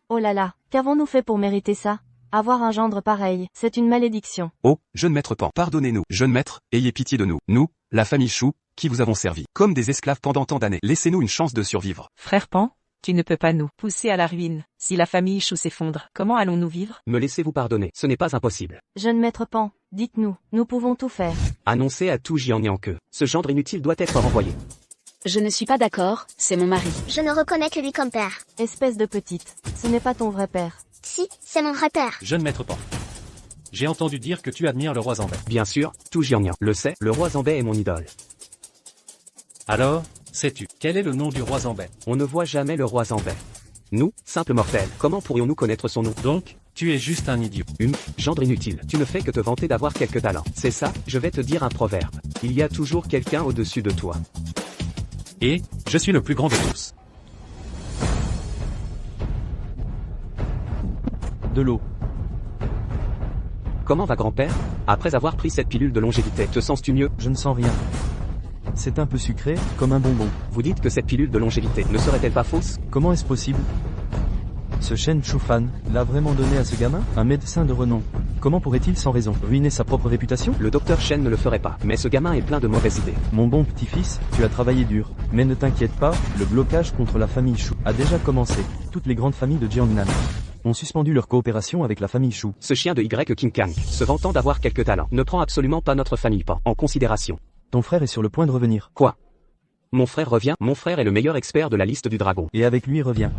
Oh là là, qu'avons-nous fait pour mériter ça? Avoir un gendre pareil, c'est une malédiction. Oh, jeune maître Pan, pardonnez-nous. Jeune maître, ayez pitié de nous. Nous, la famille Shu, qui vous avons servi comme des esclaves pendant tant d'années. Laissez-nous une chance de survivre. Frère Pan, tu ne peux pas nous pousser à la ruine. Si la famille Shu s'effondre, comment allons-nous vivre? Me laissez-vous pardonner, ce n'est pas impossible. Jeune maître Pan, dites-nous, nous pouvons tout faire. Annoncez à tout Jiangnan que ce gendre inutile doit être renvoyé. Je ne suis pas d'accord, c'est mon mari. Je ne reconnais que lui comme père. Espèce de petite, ce n'est pas ton vrai père. Si, c'est mon vrai père. Jeune maître Pan. J'ai entendu dire que tu admires le roi Zambet. Bien sûr, tout Jiangnan le sait, le roi Zambet est mon idole. Alors, sais-tu, quel est le nom du roi Zambet? On ne voit jamais le roi Zambet. Nous, simples mortels, comment pourrions-nous connaître son nom? Donc, tu es juste un idiot. Gendre inutile, tu ne fais que te vanter d'avoir quelques talents. C'est ça, je vais te dire un proverbe. Il y a toujours quelqu'un au-dessus de toi. Et, je suis le plus grand de tous. De l'eau. Comment va grand-père? Après avoir pris cette pilule de longévité, te sens-tu mieux? Je ne sens rien. C'est un peu sucré, comme un bonbon. Vous dites que cette pilule de longévité ne serait-elle pas fausse? Comment est-ce possible? Ce Shen Shufan l'a vraiment donné à ce gamin? Un médecin de renom. Comment pourrait-il sans raison ruiner sa propre réputation? Le docteur Shen ne le ferait pas, mais ce gamin est plein de mauvaises idées. Mon bon petit-fils, tu as travaillé dur. Mais ne t'inquiète pas, le blocage contre la famille Shu a déjà commencé. Toutes les grandes familles de Jiangnan ont suspendu leur coopération avec la famille Shu. Ce chien de Y King Kang, se vantant d'avoir quelques talents, ne prend absolument pas notre famille Pan en considération. Ton frère est sur le point de revenir. Quoi? Mon frère revient? Mon frère est le meilleur expert de la liste du dragon. Et avec lui revient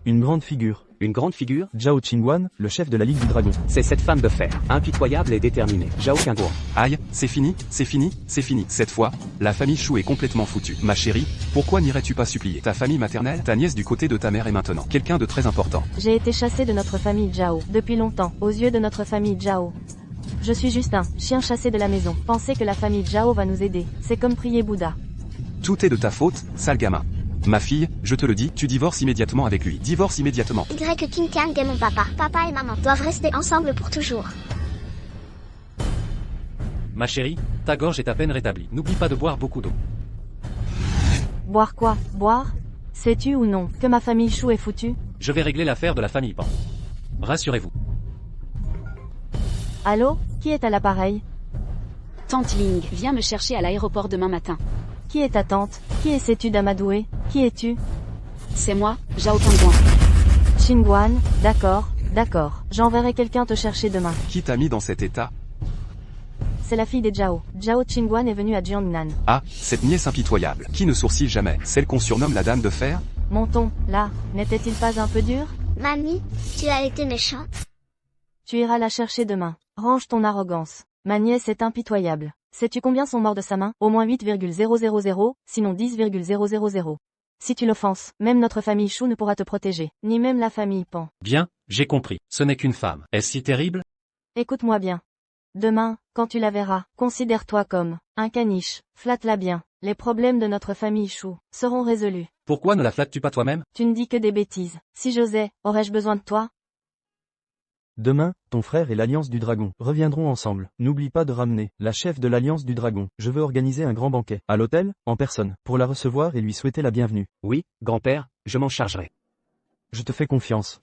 une grande figure. Une grande figure? Zhao Qingguan, le chef de la Ligue du Dragon. C'est cette femme de fer, impitoyable et déterminée, Zhao Qingguan. Aïe, c'est fini, c'est fini, c'est fini. Cette fois, la famille Shu est complètement foutue. Ma chérie, pourquoi n'irais-tu pas supplier ta famille maternelle? Ta nièce du côté de ta mère est maintenant quelqu'un de très important. J'ai été chassé de notre famille Zhao, depuis longtemps, aux yeux de notre famille Zhao. Je suis juste un chien chassé de la maison. Pensez que la famille Zhao va nous aider. C'est comme prier Bouddha. Tout est de ta faute, sale gamin. Ma fille, je te le dis, tu divorces immédiatement avec lui. Divorce immédiatement. Y King Kang est mon papa. Papa et maman doivent rester ensemble pour toujours. Ma chérie, ta gorge est à peine rétablie. N'oublie pas de boire beaucoup d'eau. Boire quoi? Boire? Sais-tu ou non que ma famille Chou est foutue? Je vais régler l'affaire de la famille Pan. Rassurez-vous. Allô? Qui est à l'appareil? Tante Ling, viens me chercher à l'aéroport demain matin. Qui est ta tante? Qui est sais-tu d'Amadoué? Qui es-tu? C'est moi, Zhao Kangguan. Qingguan, d'accord, d'accord. J'enverrai quelqu'un te chercher demain. Qui t'a mis dans cet état? C'est la fille des Zhao. Zhao Qingguan est venue à Jiangnan. Ah, cette nièce impitoyable, qui ne sourcille jamais, celle qu'on surnomme la dame de fer? Mon ton, là, n'était-il pas un peu dur? Mamie, tu as été méchante. Tu iras la chercher demain. Range ton arrogance. Ma nièce est impitoyable. Sais-tu combien sont morts de sa main? Au moins 8,000, sinon 10,000. Si tu l'offenses, même notre famille Chou ne pourra te protéger, ni même la famille Pan. Bien, j'ai compris. Ce n'est qu'une femme. Est-ce si terrible? Écoute-moi bien. Demain, quand tu la verras, considère-toi comme un caniche, flatte-la bien. Les problèmes de notre famille Chou seront résolus. Pourquoi ne la flattes-tu pas toi-même? Tu ne dis que des bêtises. Si j'osais, aurais-je besoin de toi? Demain, ton frère et l'Alliance du Dragon reviendront ensemble. N'oublie pas de ramener la chef de l'Alliance du Dragon. Je veux organiser un grand banquet à l'hôtel, en personne, pour la recevoir et lui souhaiter la bienvenue. Oui, grand-père, je m'en chargerai. Je te fais confiance.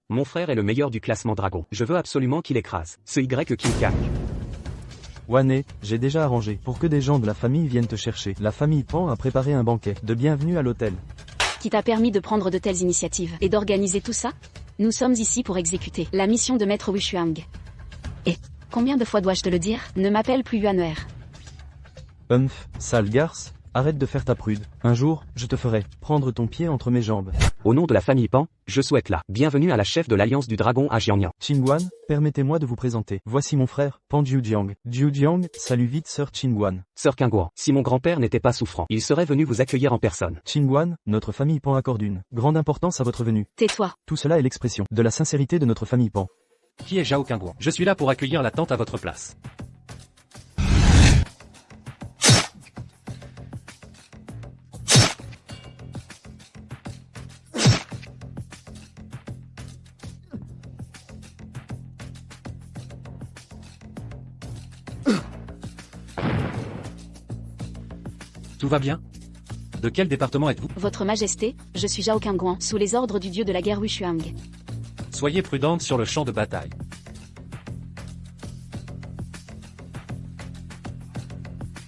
Mon frère est le meilleur du classement dragon. Je veux absolument qu'il écrase ce Y King Kang. Wane, j'ai déjà arrangé pour que des gens de la famille viennent te chercher. La famille Pan a préparé un banquet de bienvenue à l'hôtel. Qui t'a permis de prendre de telles initiatives et d'organiser tout ça? Nous sommes ici pour exécuter la mission de Maître Wushuang. Et, combien de fois dois-je te le dire? Ne m'appelle plus Yuan'er. Sale garce, arrête de faire ta prude. Un jour, je te ferai prendre ton pied entre mes jambes. Au nom de la famille Pan, je souhaite la bienvenue à la chef de l'Alliance du Dragon à Jiangnan. Qingguan, permettez-moi de vous présenter. Voici mon frère, Pan Jiujiang. Jiujiang, salue vite sœur Qingguan. Sœur Kangguan, si mon grand-père n'était pas souffrant, il serait venu vous accueillir en personne. Qingguan, notre famille Pan accorde une grande importance à votre venue. Tais-toi. Tout cela est l'expression de la sincérité de notre famille Pan. Qui est Zhao Kangguan? Je suis là pour accueillir la tante à votre place. Tout va bien? De quel département êtes-vous? Votre Majesté, je suis Zhao Kangguan, sous les ordres du dieu de la guerre Wushuang. Soyez prudente sur le champ de bataille.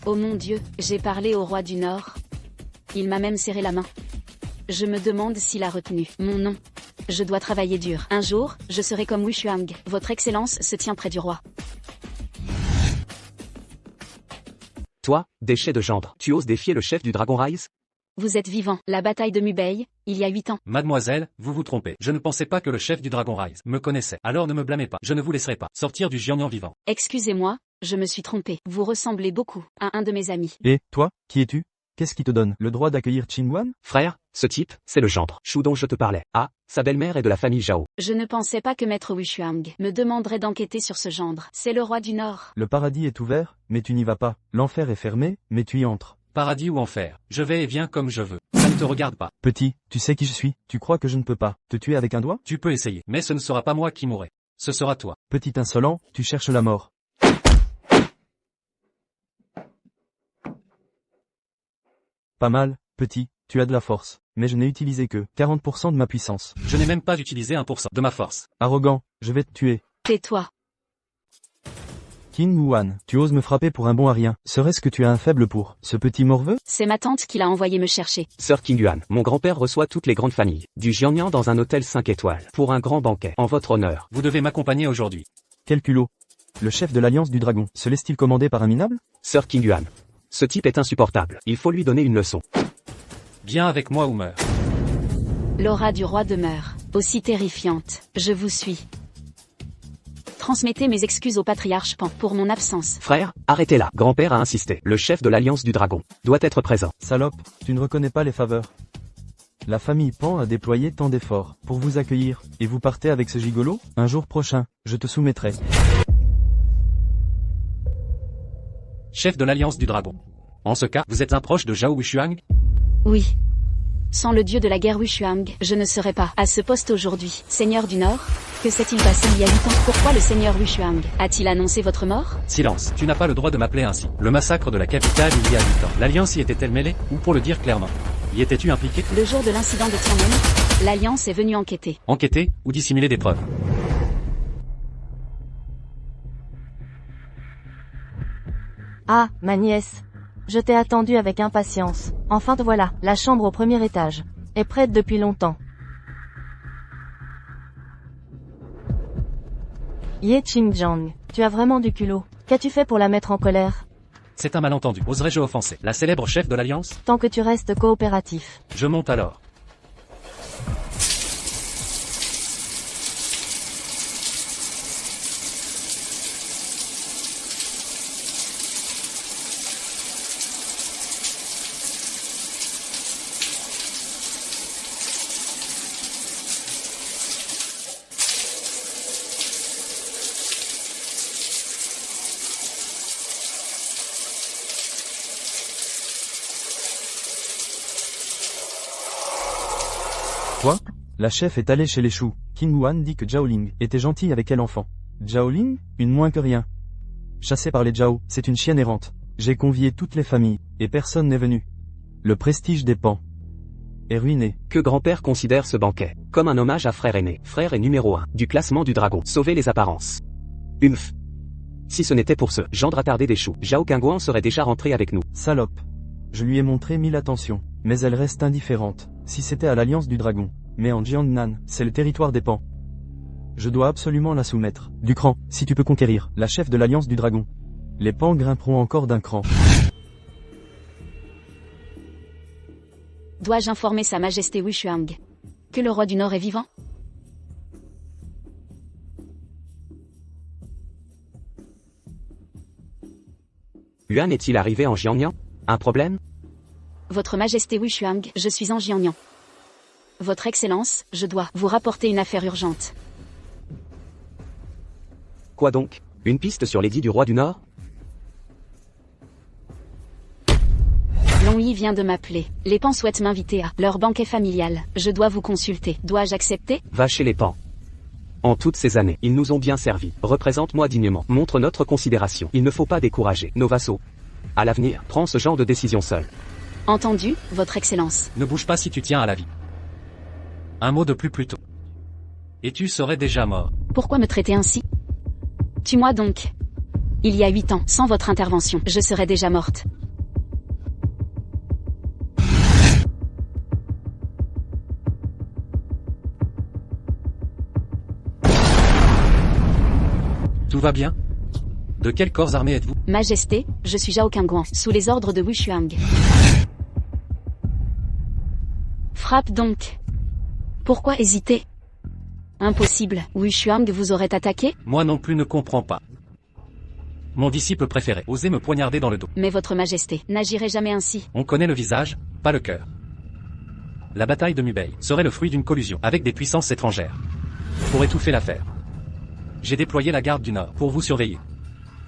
Oh mon Dieu, j'ai parlé au roi du Nord. Il m'a même serré la main. Je me demande s'il a retenu mon nom. Je dois travailler dur. Un jour, je serai comme Wushuang. Votre Excellence se tient près du roi. Toi, déchet de gendre, tu oses défier le chef du Dragon Rise? Vous êtes vivant. La bataille de Mubei, il y a 8 ans. Mademoiselle, vous vous trompez. Je ne pensais pas que le chef du Dragon Rise me connaissait. Alors ne me blâmez pas. Je ne vous laisserai pas sortir du Jiangnan vivant. Excusez-moi, je me suis trompé. Vous ressemblez beaucoup à un de mes amis. Et, toi, qui es-tu? Qu'est-ce qui te donne le droit d'accueillir Qingguan? Frère, ce type, c'est le gendre Chou dont je te parlais. Ah, sa belle-mère est de la famille Zhao. Je ne pensais pas que Maître Wushuang me demanderait d'enquêter sur ce gendre. C'est le roi du Nord. Le paradis est ouvert, mais tu n'y vas pas. L'enfer est fermé, mais tu y entres. Paradis ou enfer, je vais et viens comme je veux. Ça ne te regarde pas. Petit, tu sais qui je suis. Tu crois que je ne peux pas te tuer avec un doigt? Tu peux essayer, mais ce ne sera pas moi qui mourrai. Ce sera toi. Petit insolent, tu cherches la mort. Pas mal, petit, tu as de la force. Mais je n'ai utilisé que 40% de ma puissance. Je n'ai même pas utilisé 1% de ma force. Arrogant, je vais te tuer. Tais-toi. Qingguan, tu oses me frapper pour un bon à rien. Serait-ce que tu as un faible pour ce petit morveux? C'est ma tante qui l'a envoyé me chercher. Sœur Qingguan, mon grand-père reçoit toutes les grandes familles du Jiangnan dans un hôtel 5 étoiles pour un grand banquet en votre honneur. Vous devez m'accompagner aujourd'hui. Quel culot. Le chef de l'Alliance du Dragon, se laisse-t-il commander par un minable? Sœur Qingguan, ce type est insupportable. Il faut lui donner une leçon. Viens avec moi ou meurs. L'aura du roi demeure aussi terrifiante. Je vous suis. Transmettez mes excuses au patriarche Pan pour mon absence. Frère, arrêtez-la. Grand-père a insisté. Le chef de l'Alliance du Dragon doit être présent. Salope, tu ne reconnais pas les faveurs. La famille Pan a déployé tant d'efforts pour vous accueillir, et vous partez avec ce gigolo? Un jour prochain, je te soumettrai. Chef de l'Alliance du Dragon. En ce cas, vous êtes un proche de Zhao Wushuang? Oui. Sans le dieu de la guerre Wushuang, je ne serais pas à ce poste aujourd'hui. Seigneur du Nord, que s'est-il passé il y a 8 ans? Pourquoi le seigneur Wushuang a-t-il annoncé votre mort? Silence, tu n'as pas le droit de m'appeler ainsi. Le massacre de la capitale il y a 8 ans. L'Alliance y était-elle mêlée? Ou pour le dire clairement, Y étais-tu impliqué? Le jour de l'incident de Tianmen, l'Alliance est venue enquêter. Enquêter, ou dissimuler des preuves? Ah, ma nièce. Je t'ai attendue avec impatience. Enfin te voilà, la chambre au premier étage. Est prête depuis longtemps. Ye Qingjiang, tu as vraiment du culot. Qu'as-tu fait pour la mettre en colère? C'est un malentendu. Oserais-je offenser la célèbre chef de l'Alliance? Tant que tu restes coopératif. Je monte alors. Quoi? La chef est allée chez les choux. Qin Huan dit que Zhao Ling était gentille avec elle enfant. Zhao Ling? Une moins que rien. Chassée par les Zhao, c'est une chienne errante. J'ai convié toutes les familles, et personne n'est venu. Le prestige des Pan est ruiné. Que grand-père considère ce banquet comme un hommage à frère aîné. Frère est numéro 1 du classement du dragon. Sauver les apparences. Humph. Si ce n'était pour ce gendre attardé des choux, Zhao Qingguan serait déjà rentré avec nous. Salope. Je lui ai montré 1000 attentions, mais elle reste indifférente. Si c'était à l'Alliance du Dragon, mais en Jiangnan, c'est le territoire des Pan. Je dois absolument la soumettre. Du cran, si tu peux conquérir, la chef de l'Alliance du Dragon. Les Pan grimperont encore d'un cran. Dois-je informer Sa Majesté Wushuang que le roi du Nord est vivant? Yuan est-il arrivé en Jiangnan? Un problème? Votre Majesté Wushuang, je suis en Jiangnan. Votre Excellence, je dois vous rapporter une affaire urgente. Quoi donc? Une piste sur l'édit du roi du Nord? Long Yi vient de m'appeler. Les Pan souhaitent m'inviter à leur banquet familial. Je dois vous consulter. Dois-je accepter? Va chez les Pan. En toutes ces années, ils nous ont bien servi. Représente-moi dignement. Montre notre considération. Il ne faut pas décourager nos vassaux. À l'avenir, prends ce genre de décision seul. Entendu, Votre Excellence. Ne bouge pas si tu tiens à la vie. Un mot de plus tôt. Et tu serais déjà mort. Pourquoi me traiter ainsi? Tue-moi donc. Il y a 8 ans, sans votre intervention, je serais déjà morte. Tout va bien? De quel corps armé êtes-vous? Majesté, je suis Zhao Qingguan, sous les ordres de Wushuang. Frappe donc. Pourquoi hésiter? Impossible, Wushuang vous aurait attaqué? Moi non plus ne comprends pas. Mon disciple préféré osait me poignarder dans le dos. Mais Votre Majesté n'agirait jamais ainsi. On connaît le visage, pas le cœur. La bataille de Mubei serait le fruit d'une collusion avec des puissances étrangères. Pour étouffer l'affaire. J'ai déployé la garde du Nord pour vous surveiller.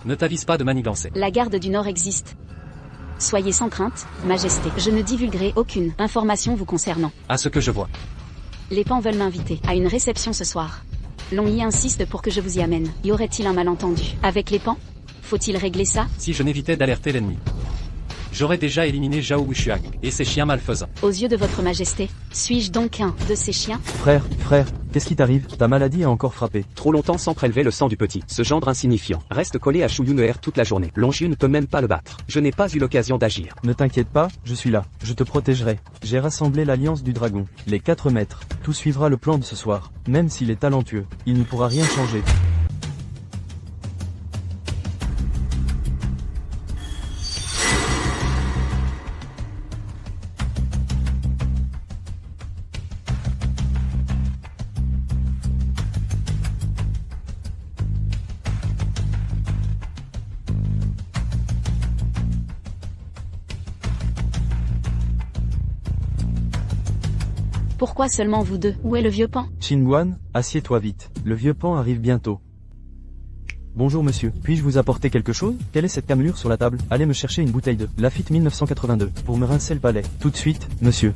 Ne t'avise pas de manigancer. La garde du Nord existe. Soyez sans crainte, Majesté. Je ne divulguerai aucune information vous concernant. À ce que je vois. Les Pan veulent m'inviter à une réception ce soir. Long Yi insiste pour que je vous y amène. Y aurait-il un malentendu avec les Pan? Faut-il régler ça? Si je n'évitais d'alerter l'ennemi, j'aurais déjà éliminé Zhao Wushuang et ses chiens malfaisants. Aux yeux de Votre Majesté, suis-je donc un de ces chiens? Frère, qu'est-ce qui t'arrive? Ta maladie a encore frappé. Trop longtemps sans prélever le sang du petit. Ce gendre insignifiant reste collé à Shu Yune'er toute la journée. Longyu ne peut même pas le battre. Je n'ai pas eu l'occasion d'agir. Ne t'inquiète pas, je suis là. Je te protégerai. J'ai rassemblé l'Alliance du Dragon. Les 4 maîtres. Tout suivra le plan de ce soir. Même s'il est talentueux, il ne pourra rien changer. Pourquoi seulement vous deux? Où est le vieux Pan? Qingguan, assieds-toi vite. Le vieux Pan arrive bientôt. Bonjour monsieur, puis-je vous apporter quelque chose? Quelle est cette camelure sur la table? Allez me chercher une bouteille de Lafite 1982 pour me rincer le palais. Tout de suite, monsieur.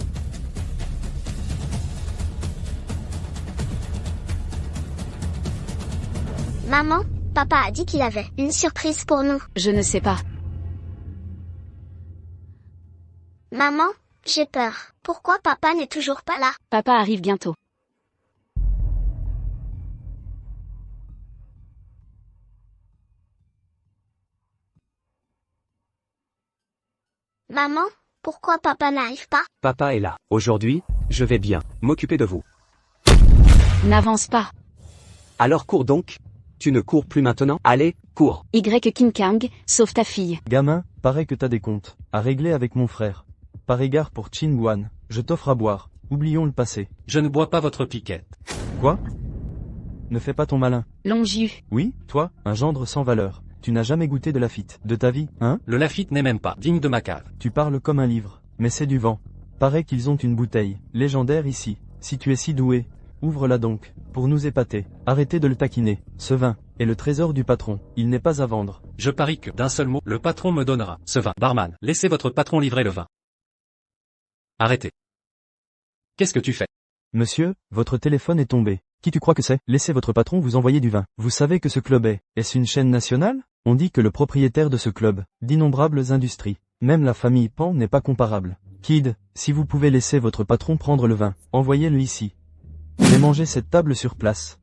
Maman, papa a dit qu'il avait une surprise pour nous. Je ne sais pas. Maman, J'ai peur. Pourquoi papa n'est toujours pas là? Papa arrive bientôt. Maman, pourquoi papa n'arrive pas? Papa est là. Aujourd'hui, je vais bien m'occuper de vous. N'avance pas. Alors cours donc. Tu ne cours plus maintenant? Allez, cours. Y King Kang, sauve ta fille. Gamin, paraît que t'as des comptes à régler avec mon frère. Par égard pour Chin Guan, je t'offre à boire. Oublions le passé. Je ne bois pas votre piquette. Quoi? Ne fais pas ton malin. Longiu. Oui, toi, un gendre sans valeur. Tu n'as jamais goûté de Lafite de ta vie, hein? Le Lafite n'est même pas digne de ma cave. Tu parles comme un livre, mais c'est du vent. Paraît qu'ils ont une bouteille légendaire ici. Si tu es si doué, ouvre-la donc, pour nous épater. Arrêtez de le taquiner. Ce vin est le trésor du patron. Il n'est pas à vendre. Je parie que, d'un seul mot, le patron me donnera ce vin. Barman, laissez votre patron livrer le vin. Arrêtez. Qu'est-ce que tu fais? Monsieur, votre téléphone est tombé. Qui tu crois que c'est? Laissez votre patron vous envoyer du vin. Vous savez que ce club est-ce une chaîne nationale? On dit que le propriétaire de ce club, d'innombrables industries, même la famille Pan n'est pas comparable. Kid, si vous pouvez laisser votre patron prendre le vin, envoyez-le ici. J'ai mangé cette table sur place.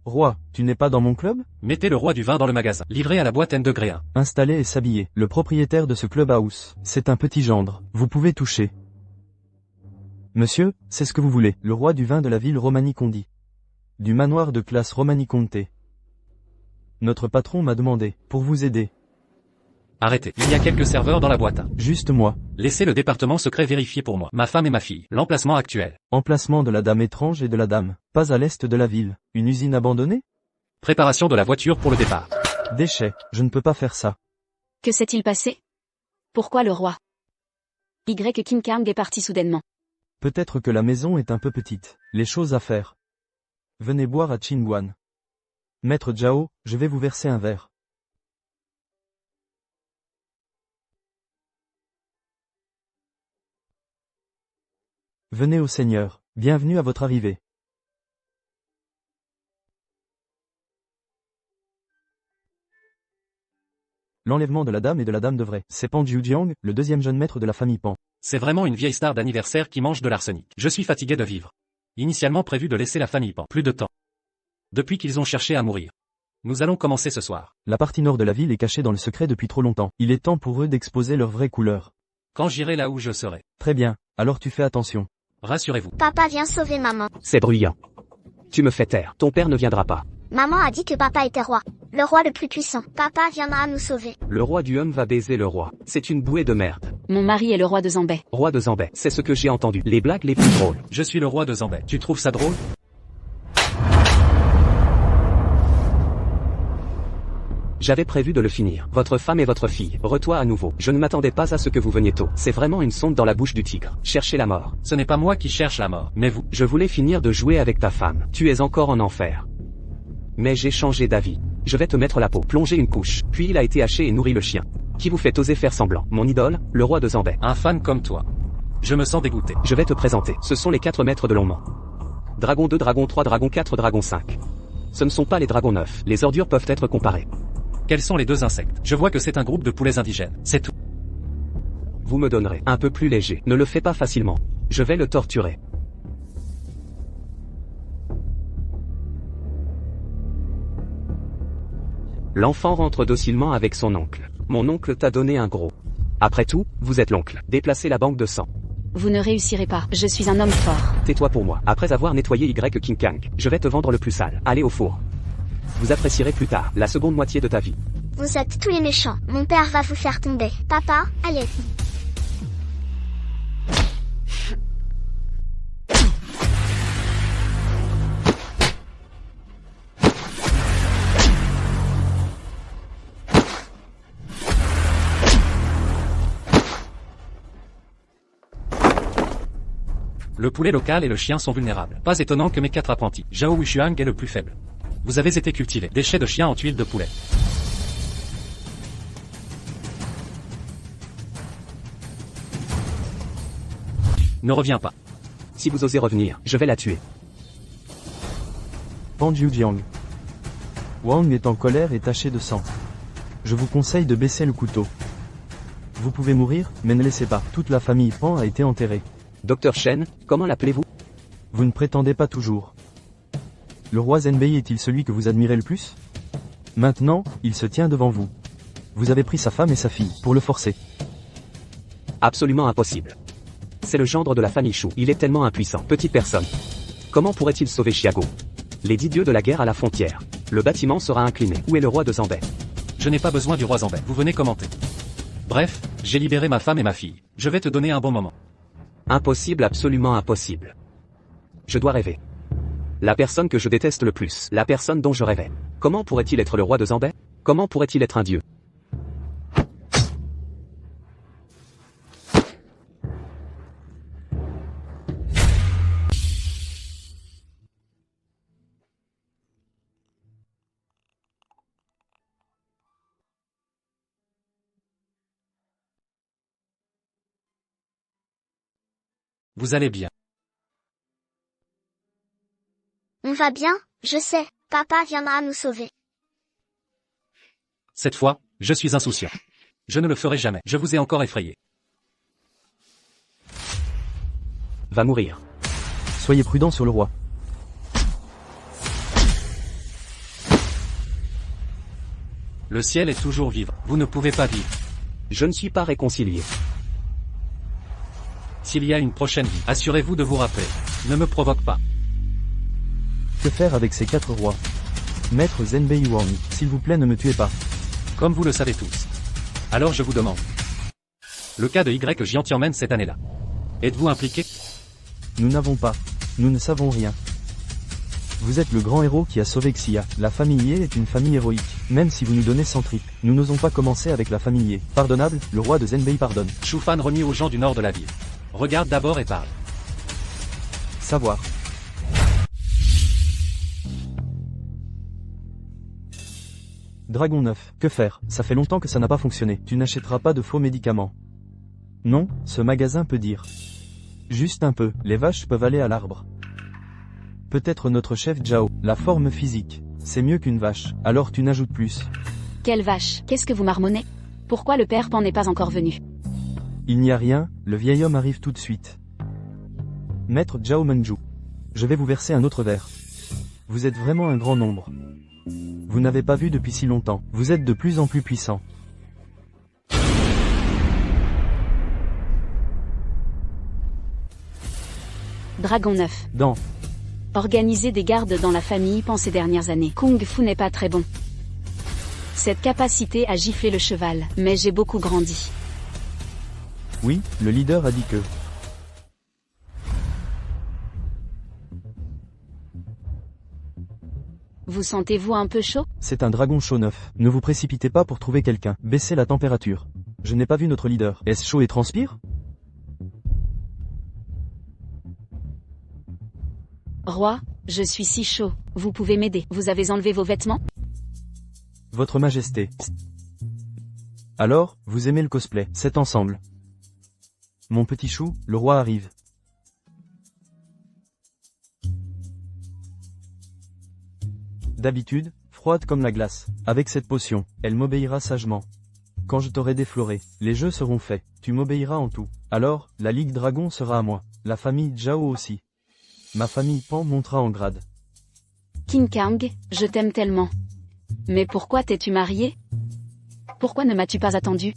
Roi, tu n'es pas dans mon club? Mettez le roi du vin dans le magasin. Livré à la boîte N degré 1. Installer et s'habiller. Le propriétaire de ce club house, c'est un petit gendre. Vous pouvez toucher. Monsieur, c'est ce que vous voulez. Le roi du vin de la ville Romani-Conti. Du manoir de classe Romani-Conte. Notre patron m'a demandé, pour vous aider. Arrêtez. Il y a quelques serveurs dans la boîte. Juste moi. Laissez le département secret vérifier pour moi. Ma femme et ma fille. L'emplacement actuel. Emplacement de la dame étrange et de la dame. Pas à l'est de la ville. Une usine abandonnée? Préparation de la voiture pour le départ. Déchets. Je ne peux pas faire ça. Que s'est-il passé? Pourquoi le roi? Y King Kang est parti soudainement. Peut-être que la maison est un peu petite. Les choses à faire. Venez boire à Chin Guan. Maître Zhao, je vais vous verser un verre. Venez au Seigneur, bienvenue à votre arrivée. L'enlèvement de la dame et de la dame de vrai. C'est Pan Jiujiang, le deuxième jeune maître de la famille Pan. C'est vraiment une vieille star d'anniversaire qui mange de l'arsenic. Je suis fatigué de vivre. Initialement prévu de laisser la famille Pan. Plus de temps. Depuis qu'ils ont cherché à mourir. Nous allons commencer ce soir. La partie nord de la ville est cachée dans le secret depuis trop longtemps. Il est temps pour eux d'exposer leur vraie couleur. Quand j'irai là où je serai. Très bien, alors tu fais attention. Rassurez-vous. Papa vient sauver maman. C'est bruyant. Tu me fais taire. Ton père ne viendra pas. Maman a dit que papa était roi. Le roi le plus puissant. Papa viendra nous sauver. Le roi du homme va baiser le roi. C'est une bouée de merde. Mon mari est le roi de Zambay. Roi de Zambay, c'est ce que j'ai entendu. Les blagues les plus drôles. Je suis le roi de Zambay. Tu trouves ça drôle? J'avais prévu de le finir. Votre femme et votre fille. Re-toi à nouveau. Je ne m'attendais pas à ce que vous veniez tôt. C'est vraiment une sonde dans la bouche du tigre. Cherchez la mort. Ce n'est pas moi qui cherche la mort, mais vous. Je voulais finir de jouer avec ta femme. Tu es encore en enfer. Mais j'ai changé d'avis. Je vais te mettre la peau, plonger une couche. Puis il a été haché et nourri le chien. Qui vous fait oser faire semblant? Mon idole, le roi de Zambay. Un fan comme toi. Je me sens dégoûté. Je vais te présenter. Ce sont les 4 maîtres de l'Onman. Dragon 2, Dragon 3, Dragon 4, Dragon 5. Ce ne sont pas les dragons 9. Les ordures peuvent être comparées. Quels sont les deux insectes? Je vois que c'est un groupe de poulets indigènes. C'est tout. Vous me donnerez un peu plus léger. Ne le fais pas facilement. Je vais le torturer. L'enfant rentre docilement avec son oncle. Mon oncle t'a donné un gros. Après tout, vous êtes l'oncle. Déplacez la banque de sang. Vous ne réussirez pas. Je suis un homme fort. Tais-toi pour moi. Après avoir nettoyé Y King Kang, je vais te vendre le plus sale. Allez au four. Vous apprécierez plus tard la seconde moitié de ta vie. Vous êtes tous les méchants. Mon père va vous faire tomber. Papa, allez. Le poulet local et le chien sont vulnérables. Pas étonnant que mes 4 apprentis. Zhao Wuxuang est le plus faible. Vous avez été cultivé. Déchets de chien en tuiles de poulet. Ne reviens pas. Si vous osez revenir, je vais la tuer. Pan Jiujiang. Wang est en colère et taché de sang. Je vous conseille de baisser le couteau. Vous pouvez mourir, mais ne laissez pas. Toute la famille Pan a été enterrée. Docteur Shen, comment l'appelez-vous? Vous ne prétendez pas toujours. Le roi Zenbei est-il celui que vous admirez le plus? Maintenant, il se tient devant vous. Vous avez pris sa femme et sa fille, pour le forcer. Absolument impossible. C'est le gendre de la famille Shu. Il est tellement impuissant. Petite personne. Comment pourrait-il sauver Xiago? Les 10 dieux de la guerre à la frontière. Le bâtiment sera incliné. Où est le roi de Zanbei? Je n'ai pas besoin du roi Zanbei. Vous venez commenter. Bref, j'ai libéré ma femme et ma fille. Je vais te donner un bon moment. Impossible, absolument impossible. Je dois rêver. La personne que je déteste le plus. La personne dont je rêvais. Comment pourrait-il être le roi de Zanbei? Comment pourrait-il être un dieu? Vous allez bien. On va bien, je sais, papa viendra nous sauver. Cette fois, je suis insouciant. Je ne le ferai jamais. Je vous ai encore effrayé. Va mourir. Soyez prudent sur le roi. Le ciel est toujours vivant. Vous ne pouvez pas vivre. Je ne suis pas réconcilié. S'il y a une prochaine vie, assurez-vous de vous rappeler. Ne me provoque pas. Que faire avec ces 4 rois? Maître Zenbei Wang, s'il vous plaît ne me tuez pas. Comme vous le savez tous. Alors je vous demande. Le cas de Y Jiantianmen cette année-là. Êtes-vous impliqué? Nous n'avons pas. Nous ne savons rien. Vous êtes le grand héros qui a sauvé Xia. La famille Ye est une famille héroïque. Même si vous nous donnez 100 tripes, nous n'osons pas commencer avec la famille Ye. Pardonnable, le roi de Zenbei pardonne. Shufan remis aux gens du nord de la ville. Regarde d'abord et parle. Savoir. Dragon 9, que faire? Ça fait longtemps que ça n'a pas fonctionné. Tu n'achèteras pas de faux médicaments. Non, ce magasin peut dire. Juste un peu, les vaches peuvent aller à l'arbre. Peut-être notre chef Zhao, la forme physique. C'est mieux qu'une vache, alors tu n'ajoutes plus. Quelle vache, qu'est-ce que vous marmonnez? Pourquoi le père Pan n'est pas encore venu? Il n'y a rien, le vieil homme arrive tout de suite. Maître Zhao Menju. Je vais vous verser un autre verre. Vous êtes vraiment un grand nombre. Vous n'avez pas vu depuis si longtemps. Vous êtes de plus en plus puissant. Dragon 9. Dans. Organiser des gardes dans la famille Pan ces dernières années. Kung Fu n'est pas très bon. Cette capacité a giflé le cheval, mais j'ai beaucoup grandi. Oui, le leader a dit que. Vous sentez-vous un peu chaud? C'est un dragon chaud 9. Ne vous précipitez pas pour trouver quelqu'un. Baissez la température. Je n'ai pas vu notre leader. Est-ce chaud et transpire? Roi, je suis si chaud. Vous pouvez m'aider. Vous avez enlevé vos vêtements? Votre Majesté. Alors, vous aimez le cosplay. C'est ensemble. Mon petit chou, le roi arrive. D'habitude, froide comme la glace. Avec cette potion, elle m'obéira sagement. Quand je t'aurai défloré, les jeux seront faits. Tu m'obéiras en tout. Alors, la Ligue Dragon sera à moi. La famille Zhao aussi. Ma famille Pan montera en grade. King Kang, je t'aime tellement. Mais pourquoi t'es-tu marié? Pourquoi ne m'as-tu pas attendu?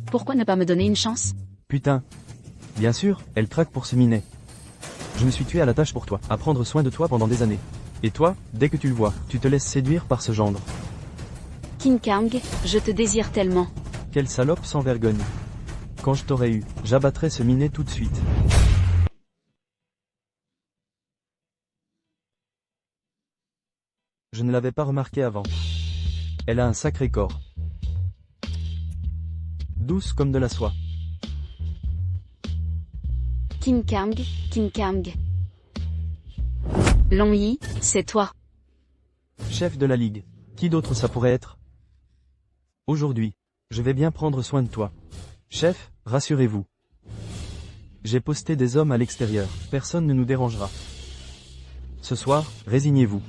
Pourquoi ne pas me donner une chance? Putain. Bien sûr, elle craque pour ce minet. Je me suis tué à la tâche pour toi, à prendre soin de toi pendant des années. Et toi, dès que tu le vois, tu te laisses séduire par ce gendre. King Kang, je te désire tellement. Quelle salope sans vergogne. Quand je t'aurai eu, j'abattrai ce minet tout de suite. Je ne l'avais pas remarqué avant. Elle a un sacré corps. Douce comme de la soie. King Kang, King Kang. Long Yi, c'est toi. Chef de la Ligue. Qui d'autre ça pourrait être? Aujourd'hui, je vais bien prendre soin de toi. Chef, rassurez-vous. J'ai posté des hommes à l'extérieur, personne ne nous dérangera. Ce soir, résignez-vous.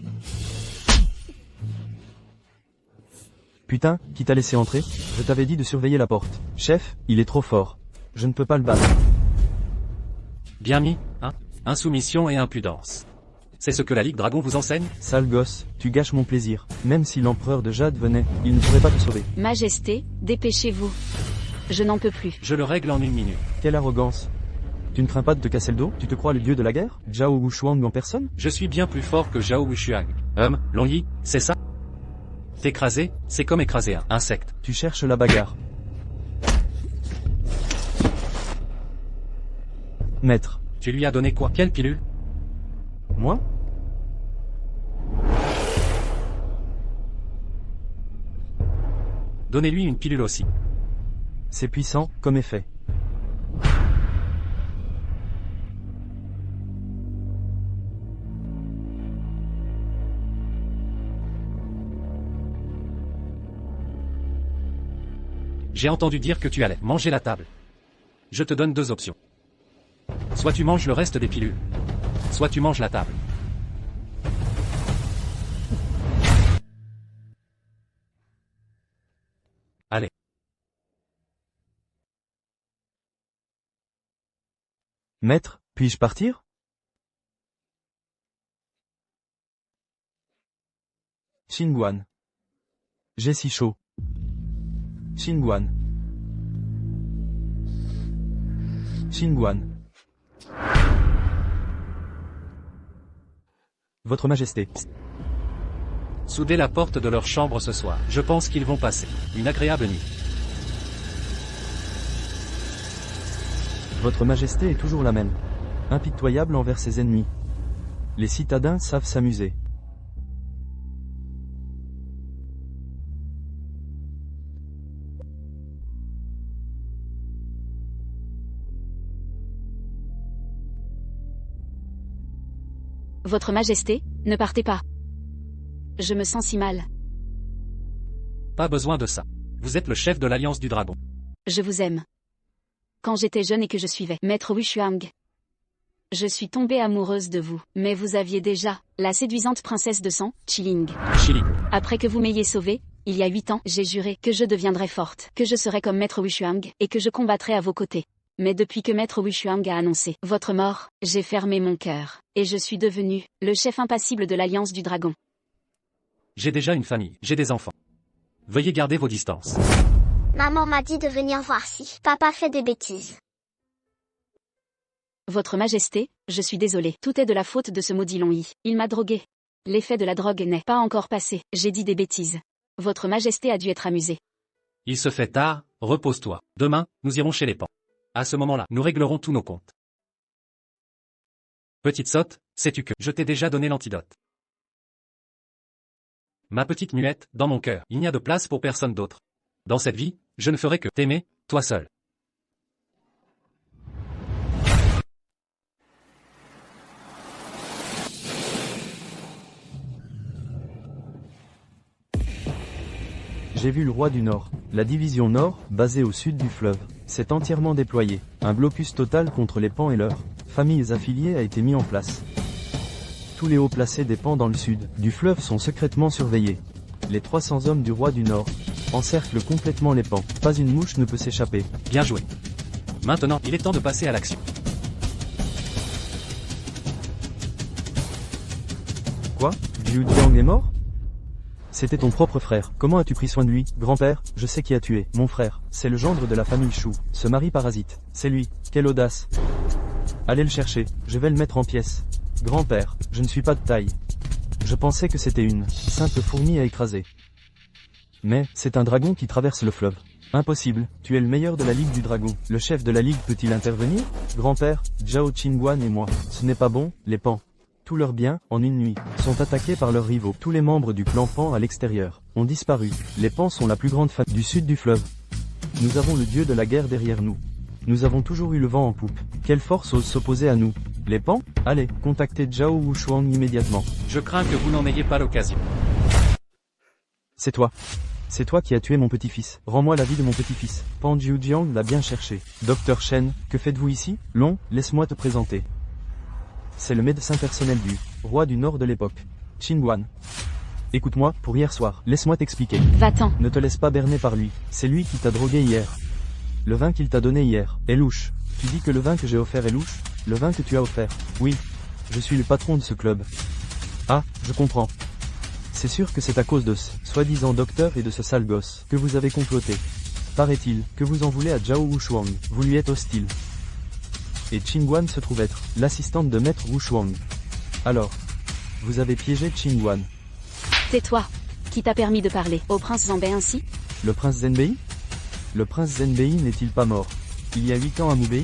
Putain, qui t'a laissé entrer? Je t'avais dit de surveiller la porte. Chef, il est trop fort. Je ne peux pas le battre. Bien mis, hein? Insoumission et impudence. C'est ce que la Ligue Dragon vous enseigne? Sale gosse, tu gâches mon plaisir. Même si l'empereur de Jade venait, il ne pourrait pas te sauver. Majesté, dépêchez-vous. Je n'en peux plus. Je le règle en 1 minute. Quelle arrogance. Tu ne crains pas de te casser le dos? Tu te crois le dieu de la guerre? Zhao Wushuang en personne? Je suis bien plus fort que Zhao Wushuang. Long Yi, c'est ça? T'écraser, c'est comme écraser un insecte. Tu cherches la bagarre. Maître. Tu lui as donné quoi? Quelle pilule? Moi? Donnez-lui une pilule aussi. C'est puissant, comme effet. J'ai entendu dire que tu allais manger la table. Je te donne 2 options. Soit tu manges le reste des pilules, soit tu manges la table. Allez. Maître, puis-je partir? Xinguan. J'ai si chaud. Xinguan. Xinguan. Votre Majesté. Soudez la porte de leur chambre ce soir. Je pense qu'ils vont passer une agréable nuit. Votre Majesté est toujours la même. Impitoyable envers ses ennemis. Les citadins savent s'amuser. Votre Majesté, ne partez pas. Je me sens si mal. Pas besoin de ça. Vous êtes le chef de l'Alliance du Dragon. Je vous aime. Quand j'étais jeune et que je suivais Maître Wushuang, je suis tombée amoureuse de vous. Mais vous aviez déjà la séduisante princesse de sang, Qiling. Chili. Après que vous m'ayez sauvée, il y a 8 ans, j'ai juré que je deviendrais forte, que je serais comme Maître Wushuang, et que je combattrais à vos côtés. Mais depuis que Maître Wushuang a annoncé votre mort, j'ai fermé mon cœur, et je suis devenu le chef impassible de l'Alliance du Dragon. J'ai déjà une famille, j'ai des enfants. Veuillez garder vos distances. Maman m'a dit de venir voir si papa fait des bêtises. Votre Majesté, je suis désolée. Tout est de la faute de ce maudit Long Yi. Il m'a drogué. L'effet de la drogue n'est pas encore passé. J'ai dit des bêtises. Votre Majesté a dû être amusée. Il se fait tard, repose-toi. Demain, nous irons chez les pans. À ce moment-là, nous réglerons tous nos comptes. Petite sotte, sais-tu que je t'ai déjà donné l'antidote? Ma petite muette, dans mon cœur, il n'y a de place pour personne d'autre. Dans cette vie, je ne ferai que t'aimer, toi seul. J'ai vu le roi du Nord. La division Nord, basée au sud du fleuve, s'est entièrement déployée. Un blocus total contre les pans et leurs familles affiliées a été mis en place. Tous les hauts placés des pans dans le sud du fleuve sont secrètement surveillés. Les 300 hommes du roi du Nord encerclent complètement les pans. Pas une mouche ne peut s'échapper. Bien joué. Maintenant, il est temps de passer à l'action. Quoi? Liu Jiang est mort? C'était ton propre frère. Comment as-tu pris soin de lui? Grand-père, je sais qui a tué. Mon frère, c'est le gendre de la famille Shu. Ce mari parasite. C'est lui. Quelle audace. Allez le chercher. Je vais le mettre en pièces. Grand-père, je ne suis pas de taille. Je pensais que c'était une simple fourmi à écraser. Mais, c'est un dragon qui traverse le fleuve. Impossible, tu es le meilleur de la Ligue du Dragon. Le chef de la Ligue peut-il intervenir? Grand-père, Zhao Qingguan et moi. Ce n'est pas bon, les pans. Tous leurs biens, en une nuit, sont attaqués par leurs rivaux. Tous les membres du clan Pan à l'extérieur ont disparu. Les Pans sont la plus grande famille du sud du fleuve. Nous avons le dieu de la guerre derrière nous. Nous avons toujours eu le vent en poupe. Quelle force ose s'opposer à nous? Les Pans? Allez, contactez Zhao Wushuang immédiatement. Je crains que vous n'en ayez pas l'occasion. C'est toi. C'est toi qui as tué mon petit-fils. Rends-moi la vie de mon petit-fils. Pan Jiujiang l'a bien cherché. Docteur Shen, que faites-vous ici? Long, laisse-moi te présenter. C'est le médecin personnel du roi du Nord de l'époque, Qingguan. Écoute-moi, pour hier soir, laisse-moi t'expliquer. Va-t'en. Ne te laisse pas berner par lui, c'est lui qui t'a drogué hier. Le vin qu'il t'a donné hier est louche. Tu dis que le vin que j'ai offert est louche? Le vin que tu as offert? Oui. Je suis le patron de ce club. Ah, je comprends. C'est sûr que c'est à cause de ce soi-disant docteur et de ce sale gosse que vous avez comploté. Paraît-il que vous en voulez à Zhao Wushuang, vous lui êtes hostile. Et Qingguan se trouve être l'assistante de maître Wushuang. Alors, vous avez piégé Qingguan. Tais-toi. Qui t'a permis de parler au prince Zambei ainsi? Le prince Zenbei? Le prince Zenbei n'est-il pas mort il y a 8 ans à Mubei?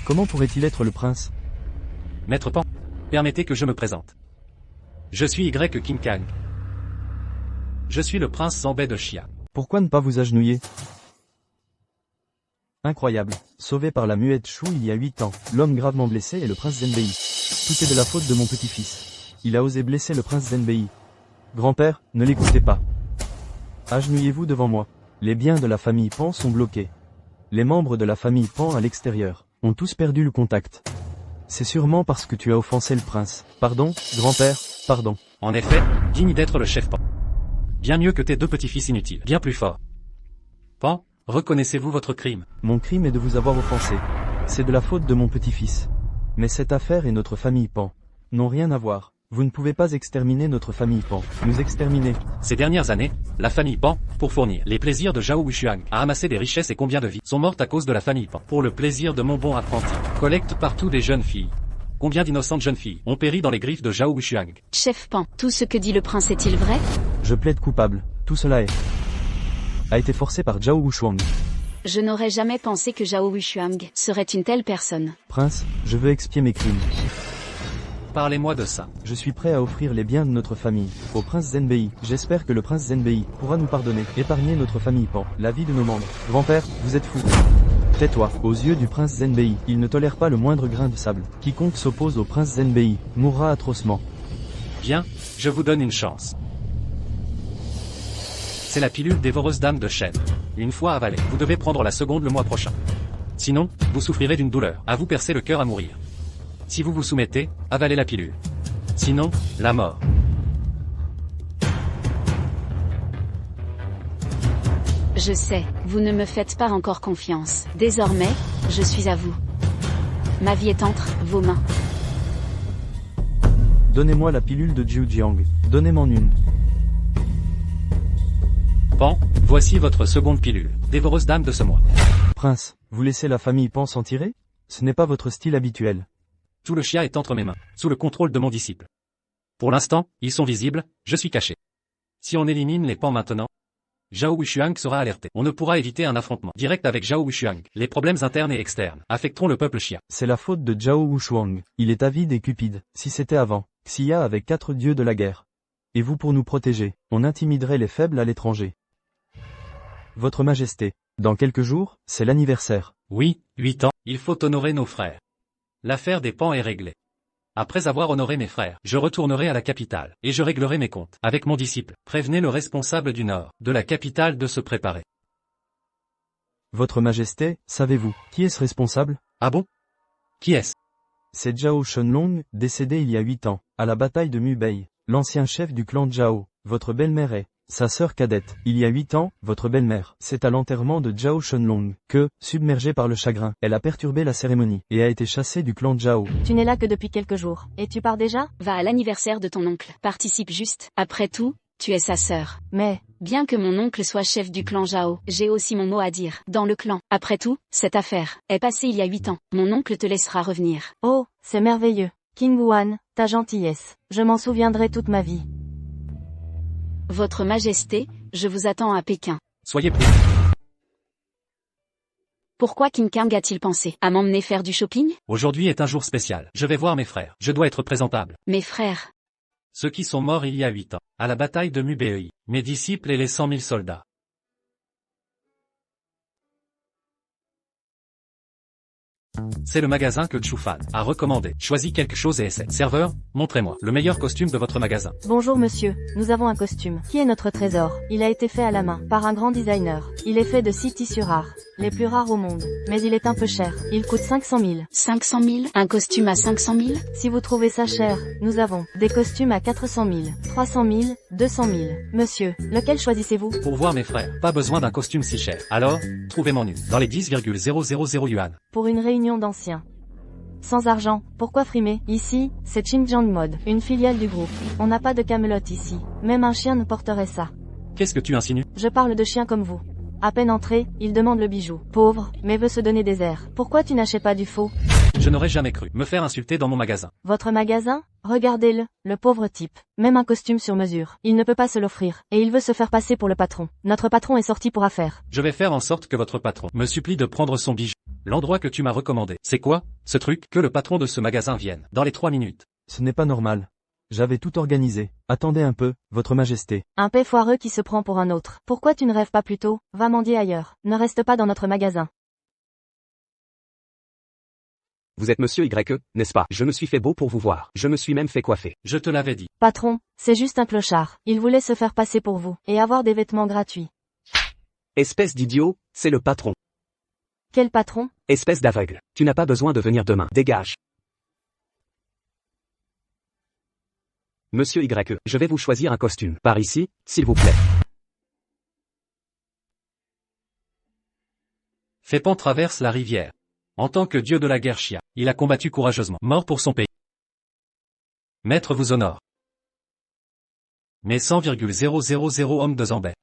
Comment pourrait-il être le prince? Maître Pan, permettez que je me présente. Je suis Y King Kang. Je suis le prince Zambei de Xia. Pourquoi ne pas vous agenouiller? Incroyable. Sauvé par la muette Chou il y a 8 ans, l'homme gravement blessé est le prince Zenbei. Tout est de la faute de mon petit-fils. Il a osé blesser le prince Zenbei. Grand-père, ne l'écoutez pas. Agenouillez-vous devant moi. Les biens de la famille Pan sont bloqués. Les membres de la famille Pan à l'extérieur ont tous perdu le contact. C'est sûrement parce que tu as offensé le prince. Pardon, grand-père, pardon. En effet, digne d'être le chef Pan. Bien mieux que tes deux petits-fils inutiles, bien plus forts. Pan, reconnaissez-vous votre crime? Mon crime est de vous avoir offensé. C'est de la faute de mon petit-fils. Mais cette affaire et notre famille Pan n'ont rien à voir. Vous ne pouvez pas exterminer notre famille Pan. Nous exterminer. Ces dernières années, la famille Pan, pour fournir les plaisirs de Zhao Wushuang, a amassé des richesses et combien de vies sont mortes à cause de la famille Pan. Pour le plaisir de mon bon apprenti, collecte partout des jeunes filles. Combien d'innocentes jeunes filles ont péri dans les griffes de Zhao Wushuang? Chef Pan, tout ce que dit le prince est-il vrai? Je plaide coupable. Tout cela a été forcé par Zhao Wushuang. Je n'aurais jamais pensé que Zhao Wushuang serait une telle personne. Prince, je veux expier mes crimes. Parlez-moi de ça. Je suis prêt à offrir les biens de notre famille au prince Zenbei. J'espère que le prince Zenbei pourra nous pardonner, épargner notre famille Pan, la vie de nos membres. Grand-père, vous êtes fou. Tais-toi. Aux yeux du prince Zenbei, il ne tolère pas le moindre grain de sable. Quiconque s'oppose au prince Zenbei mourra atrocement. Bien, je vous donne une chance. C'est la pilule dévoreuse d'âme de chêne. Une fois avalée, vous devez prendre la seconde le mois prochain. Sinon, vous souffrirez d'une douleur, à vous percer le cœur à mourir. Si vous vous soumettez, avalez la pilule. Sinon, la mort. Je sais, vous ne me faites pas encore confiance. Désormais, je suis à vous. Ma vie est entre vos mains. Donnez-moi la pilule de Zhujiang. Donnez-m'en une. Pan, voici votre seconde pilule, dévoreuse d'âme de ce mois. Prince, vous laissez la famille Pan s'en tirer? Ce n'est pas votre style habituel. Tout le chia est entre mes mains, sous le contrôle de mon disciple. Pour l'instant, ils sont visibles, je suis caché. Si on élimine les Pan maintenant, Zhao Wushuang sera alerté. On ne pourra éviter un affrontement direct avec Zhao Wushuang. Les problèmes internes et externes affecteront le peuple chia. C'est la faute de Zhao Wushuang. Il est avide et cupide. Si c'était avant, Xia avait 4 dieux de la guerre. Et vous pour nous protéger, on intimiderait les faibles à l'étranger. Votre Majesté, dans quelques jours, c'est l'anniversaire. Oui, 8 ans, il faut honorer nos frères. L'affaire des Pan est réglée. Après avoir honoré mes frères, je retournerai à la capitale, et je réglerai mes comptes avec mon disciple. Prévenez le responsable du nord, de la capitale de se préparer. Votre Majesté, savez-vous, qui est-ce responsable? Ah bon? Qui est-ce? C'est Zhao Shenlong, décédé il y a 8 ans, à la bataille de Mubei. L'ancien chef du clan Zhao, votre belle-mère est sa sœur cadette. Il y a 8 ans, votre belle-mère, c'est à l'enterrement de Zhao Shenlong que, submergée par le chagrin, elle a perturbé la cérémonie et a été chassée du clan Zhao. Tu n'es là que depuis quelques jours. Et tu pars déjà? Va à l'anniversaire de ton oncle. Participe juste. Après tout, tu es sa sœur. Mais, Bien que mon oncle soit chef du clan Zhao, j'ai aussi mon mot à dire dans le clan. Après tout, cette affaire est passée il y a 8 ans. Mon oncle te laissera revenir. oh, c'est merveilleux. Qingguan, ta gentillesse. Je m'en souviendrai toute ma vie. Votre Majesté, je vous attends à Pékin. Soyez prêts. Pourquoi King Kang a-t-il pensé à m'emmener faire du shopping? Aujourd'hui est un jour spécial. Je vais voir mes frères. Je dois être présentable. Mes frères. Ceux qui sont morts il y a 8 ans, à la bataille de Mubei. Mes disciples et les 100 000 soldats. C'est le magasin que Chufan a recommandé. Choisis quelque chose et essaie. Serveur, montrez-moi le meilleur costume de votre magasin. Bonjour monsieur, nous avons un costume. Qui est notre trésor? Il a été fait à la main, par un grand designer. Il est fait de 6 tissus rares. les plus rares au monde. Mais il est un peu cher. Il coûte 500 000. 500 000? Un costume à 500 000? Si vous trouvez ça cher, nous avons des costumes à 400 000, 300 000, 200 000. Monsieur, lequel choisissez-vous? Pour voir mes frères, pas besoin d'un costume si cher. Alors, trouvez-moi nu, dans les 10,000 yuan. Pour une réunion d'anciens. Sans argent, pourquoi frimer? Ici, c'est Xinjiang Mode, une filiale du groupe. On n'a pas de Camelot ici. Même un chien ne porterait ça. Qu'est-ce que tu insinues? Je parle de chiens comme vous. À peine entré, il demande le bijou. Pauvre, mais veut se donner des airs. Pourquoi tu n'achètes pas du faux? Je n'aurais jamais cru me faire insulter dans mon magasin. Votre magasin? Regardez-le, le pauvre type. Même un costume sur mesure. Il ne peut pas se l'offrir. Et il veut se faire passer pour le patron. Notre patron est sorti pour affaires. Je vais faire en sorte que votre patron me supplie de prendre son bijou. L'endroit que tu m'as recommandé, c'est quoi, ce truc? Que le patron de ce magasin vienne, dans les 3 minutes. Ce n'est pas normal. J'avais tout organisé. Attendez un peu, votre majesté. Un paix foireux qui se prend pour un autre. Pourquoi tu ne rêves pas plus tôt? Va mendier ailleurs. Ne reste pas dans notre magasin. Vous êtes monsieur Y, n'est-ce pas? Je me suis fait beau pour vous voir. Je me suis même fait coiffer. Je te l'avais dit. Patron, c'est juste un clochard. Il voulait se faire passer pour vous, et avoir des vêtements gratuits. Espèce d'idiot, c'est le patron. Quel patron? Espèce d'aveugle. Tu n'as pas besoin de venir demain. Dégage. Monsieur Y, je vais vous choisir un costume. Par ici, s'il vous plaît. Fépan traverse la rivière. En tant que dieu de la guerre Xia, il a combattu courageusement, mort pour son pays. Maître vous honore. Mais 100,000 hommes de Zambais.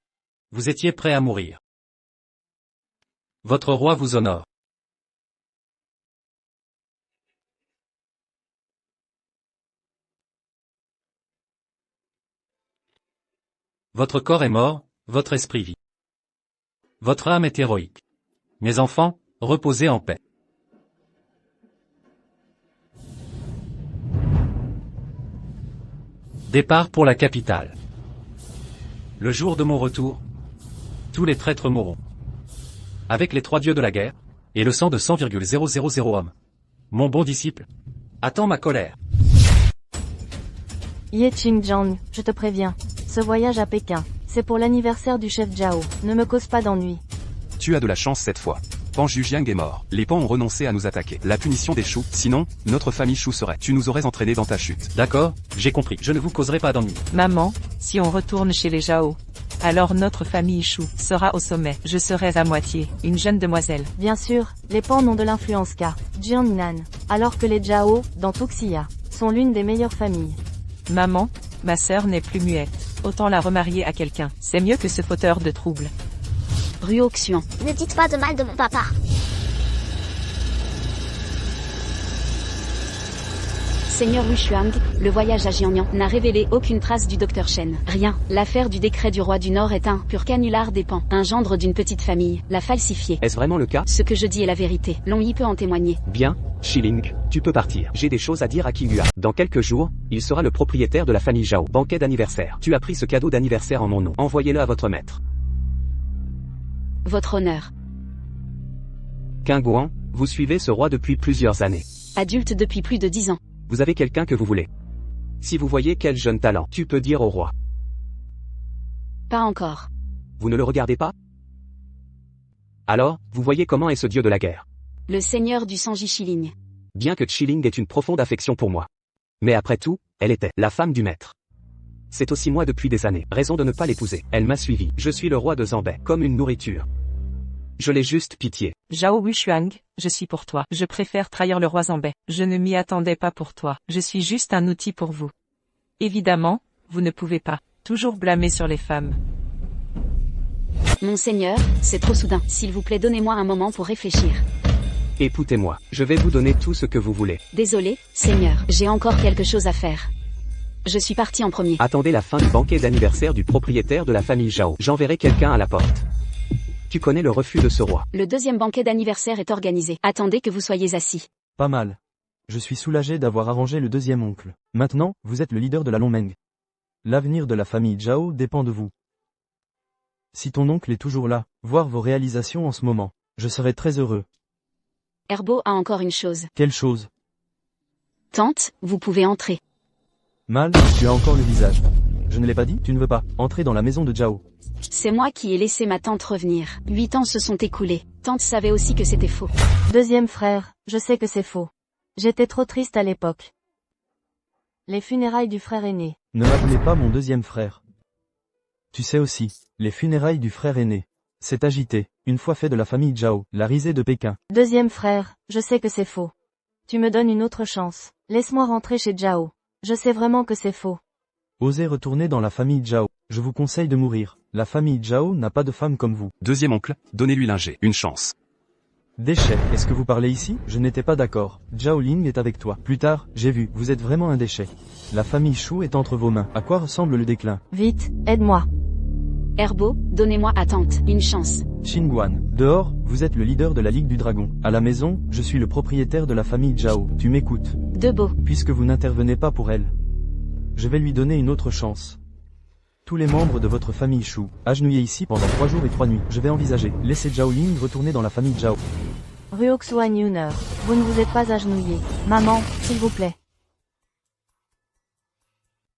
Vous étiez prêt à mourir. Votre roi vous honore. Votre corps est mort, votre esprit vit. Votre âme est héroïque. Mes enfants, reposez en paix. Départ pour la capitale. Le jour de mon retour, tous les traîtres mourront. Avec les 3 dieux de la guerre, et le sang de 100,000 hommes. Mon bon disciple, attends ma colère. Ye Xinjiang, je te préviens. Ce voyage à Pékin, c'est pour l'anniversaire du chef Zhao. Ne me cause pas d'ennui. Tu as de la chance cette fois. Pan Zhujiang est mort. Les Pans ont renoncé à nous attaquer. La punition des Shu, sinon, notre famille Shu serait. Tu nous aurais entraînés dans ta chute. D'accord, j'ai compris. Je ne vous causerai pas d'ennui. Maman, si on retourne chez les Zhao, alors notre famille Shu sera au sommet. Je serai à moitié une jeune demoiselle. Bien sûr, les Pans n'ont de l'influence qu'à Jiangnan, alors que les Zhao, dans Tuxia, sont l'une des meilleures familles. Maman, ma sœur n'est plus muette. Autant la remarier à quelqu'un. C'est mieux que ce fauteur de troubles. Ruo Xuan. Ne dites pas de mal de mon papa. Seigneur Wu Shuang, le voyage à Jiangnan n'a révélé aucune trace du docteur Shen. Rien. L'affaire du décret du roi du Nord est un pur canular des Pans. Un gendre d'une petite famille l'a falsifié. Est-ce vraiment le cas? Ce que je dis est la vérité. Long Yi peut en témoigner. Bien, Shilling, tu peux partir. J'ai des choses à dire à Qingyuan. Dans quelques jours, il sera le propriétaire de la famille Zhao. Banquet d'anniversaire. Tu as pris ce cadeau d'anniversaire en mon nom. Envoyez-le à votre maître. Votre honneur. Qingyuan, vous suivez ce roi depuis plusieurs années. Adulte depuis plus de 10 ans. Vous avez quelqu'un que vous voulez. Si vous voyez quel jeune talent, tu peux dire au roi. Pas encore. Vous ne le regardez pas? Alors, vous voyez comment est ce dieu de la guerre. Le seigneur du Sanji Shilling. Bien que Chilling ait une profonde affection pour moi. Mais après tout, elle était la femme du maître. C'est aussi moi depuis des années. Raison de ne pas l'épouser. Elle m'a suivi. Je suis le roi de Zambais, comme une nourriture. Je l'ai juste pitié. Zhao Wushuang, je suis pour toi. Je préfère trahir le roi Zambais. Je ne m'y attendais pas pour toi. Je suis juste un outil pour vous. Évidemment, vous ne pouvez pas toujours blâmer sur les femmes. Monseigneur, c'est trop soudain. S'il vous plaît, donnez-moi un moment pour réfléchir. Écoutez-moi, je vais vous donner tout ce que vous voulez. Désolé, Seigneur, j'ai encore quelque chose à faire. Je suis parti en premier. Attendez la fin du banquet d'anniversaire du propriétaire de la famille Zhao. J'enverrai quelqu'un à la porte. Tu connais le refus de ce roi. Le deuxième banquet d'anniversaire est organisé. Attendez que vous soyez assis. Pas mal. Je suis soulagé d'avoir arrangé le deuxième oncle. Maintenant, vous êtes le leader de la Longmeng. L'avenir de la famille Zhao dépend de vous. Si ton oncle est toujours là, voir vos réalisations en ce moment, je serai très heureux. Herbo a encore une chose. Quelle chose? Tante, vous pouvez entrer. Mal, tu as encore le visage. Je ne l'ai pas dit, tu ne veux pas entrer dans la maison de Zhao. C'est moi qui ai laissé ma tante revenir. 8 ans se sont écoulés. Tante savait aussi que c'était faux. Deuxième frère, je sais que c'est faux. J'étais trop triste à l'époque. Les funérailles du frère aîné. Ne m'appelez pas mon deuxième frère. Tu sais aussi, les funérailles du frère aîné. C'est agité, une fois fait de la famille Zhao, la risée de Pékin. Deuxième frère, je sais que c'est faux. Tu me donnes une autre chance. Laisse-moi rentrer chez Zhao. Je sais vraiment que c'est faux. Osez retourner dans la famille Zhao. Je vous conseille de mourir. La famille Zhao n'a pas de femme comme vous. Deuxième oncle, donnez-lui l'ingé, une chance. Déchet, est-ce que vous parlez ici? Je n'étais pas d'accord. Zhao Ling est avec toi. Plus tard, j'ai vu, vous êtes vraiment un déchet. La famille Shu est entre vos mains. À quoi ressemble le déclin? Vite, aide-moi. Herbo, donnez-moi à tante, une chance. Xinguan, dehors, vous êtes le leader de la Ligue du Dragon. À la maison, je suis le propriétaire de la famille Zhao. Tu m'écoutes. Debo, Puisque vous n'intervenez pas pour elle. Je vais lui donner une autre chance. Tous les membres de votre famille Shu, agenouillés ici pendant 3 jours et 3 nuits. Je vais envisager, laisser Zhao Ling retourner dans la famille Zhao. Ruoxuan Yuner, vous ne vous êtes pas agenouillé. Maman, s'il vous plaît.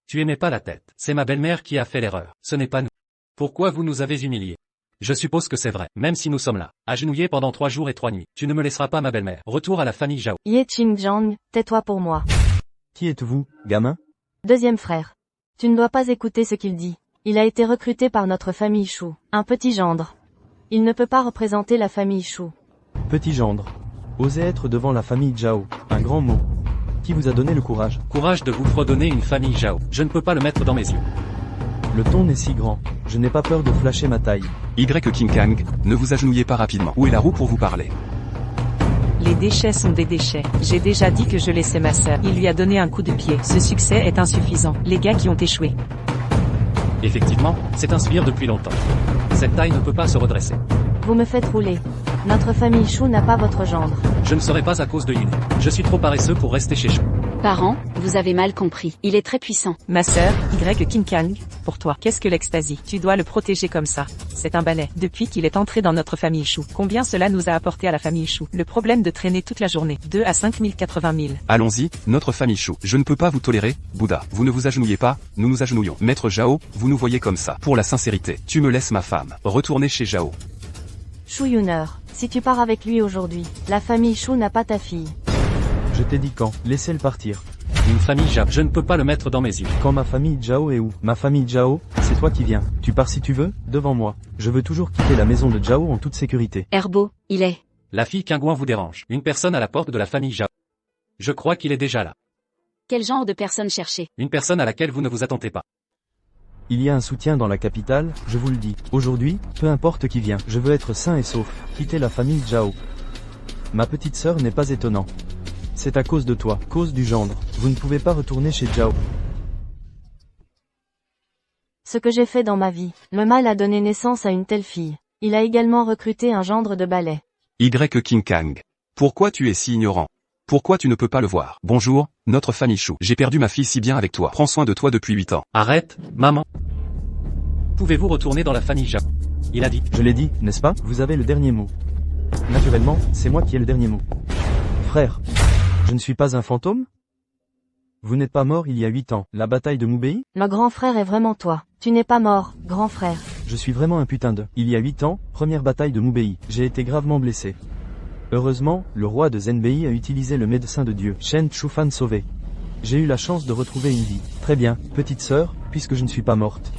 Tu aimais pas la tête. C'est ma belle-mère qui a fait l'erreur. Ce n'est pas nous. Pourquoi vous nous avez humiliés? Je suppose que c'est vrai, même si nous sommes là, agenouillés pendant 3 jours et 3 nuits. Tu ne me laisseras pas ma belle-mère. Retour à la famille Zhao. Ye Qingjiang, tais-toi pour moi. Qui êtes-vous, gamin? Deuxième frère. Tu ne dois pas écouter ce qu'il dit. Il a été recruté par notre famille Shu, un petit gendre. Il ne peut pas représenter la famille Shu. Petit gendre. Osez être devant la famille Zhao. Un grand mot. Qui vous a donné le courage? Courage de vous fredonner une famille Zhao. Je ne peux pas le mettre dans mes yeux. Le ton est si grand. Je n'ai pas peur de flasher ma taille. Y King Kang, ne vous agenouillez pas rapidement. Où est la roue pour vous parler? Les déchets sont des déchets. J'ai déjà dit que je laissais ma sœur. Il lui a donné un coup de pied. Ce succès est insuffisant. Les gars qui ont échoué. Effectivement, c'est un sbire depuis longtemps. Cette taille ne peut pas se redresser. Vous me faites rouler. Notre famille Shu n'a pas votre gendre. Je ne serai pas à cause de Yune. Je suis trop paresseux pour rester chez Shu. Parents, vous avez mal compris. Il est très puissant. Ma sœur, Y King Kang, pour toi, qu'est-ce que l'ecstasy? Tu dois le protéger comme ça. C'est un balai. Depuis qu'il est entré dans notre famille Shu, combien cela nous a apporté à la famille Shu? Le problème de traîner toute la journée. 2 à 5080 000. Allons-y, notre famille Shu. Je ne peux pas vous tolérer, Bouddha. Vous ne vous agenouillez pas, nous nous agenouillons. Maître Zhao, vous nous voyez comme ça. Pour la sincérité, tu me laisses ma femme. Retournez chez Zhao. Shu Yuner, si tu pars avec lui aujourd'hui, la famille Shu n'a pas ta fille. Je t'ai dit quand, laissez-le partir. Une famille Zhao. Je ne peux pas le mettre dans mes yeux. Quand ma famille Zhao est où? Ma famille Zhao, c'est toi qui viens. Tu pars si tu veux, devant moi. Je veux toujours quitter la maison de Zhao en toute sécurité. Herbo, il est. La fille Qingguan vous dérange. Une personne à la porte de la famille Zhao. Je crois qu'il est déjà là. Quel genre de personne chercher? Une personne à laquelle vous ne vous attendez pas. Il y a un soutien dans la capitale, je vous le dis. Aujourd'hui, peu importe qui vient, je veux être sain et sauf. Quitter la famille Zhao. Ma petite sœur n'est pas étonnant. C'est à cause de toi, cause du gendre. Vous ne pouvez pas retourner chez Zhao. Ce que j'ai fait dans ma vie, le mal a donné naissance à une telle fille. Il a également recruté un gendre de balai. Y King Kang. Pourquoi tu es si ignorant? Pourquoi tu ne peux pas le voir? Bonjour, notre famille Shu. J'ai perdu ma fille si bien avec toi. Prends soin de toi depuis 8 ans. Arrête, maman. Pouvez-vous retourner dans la famille Zhao? Il a dit. Je l'ai dit, n'est-ce pas? Vous avez le dernier mot. Naturellement, c'est moi qui ai le dernier mot. Frère, je ne suis pas un fantôme? Vous n'êtes pas mort il y a 8 ans, la bataille de Moubei? Le grand frère est vraiment toi. Tu n'es pas mort, grand frère. Je suis vraiment un putain de... Il y a 8 ans, première bataille de Moubei, j'ai été gravement blessé. Heureusement, le roi de Zenbei a utilisé le médecin de Dieu, Shen Chufan sauvé. J'ai eu la chance de retrouver une vie. Très bien, petite sœur, puisque je ne suis pas morte.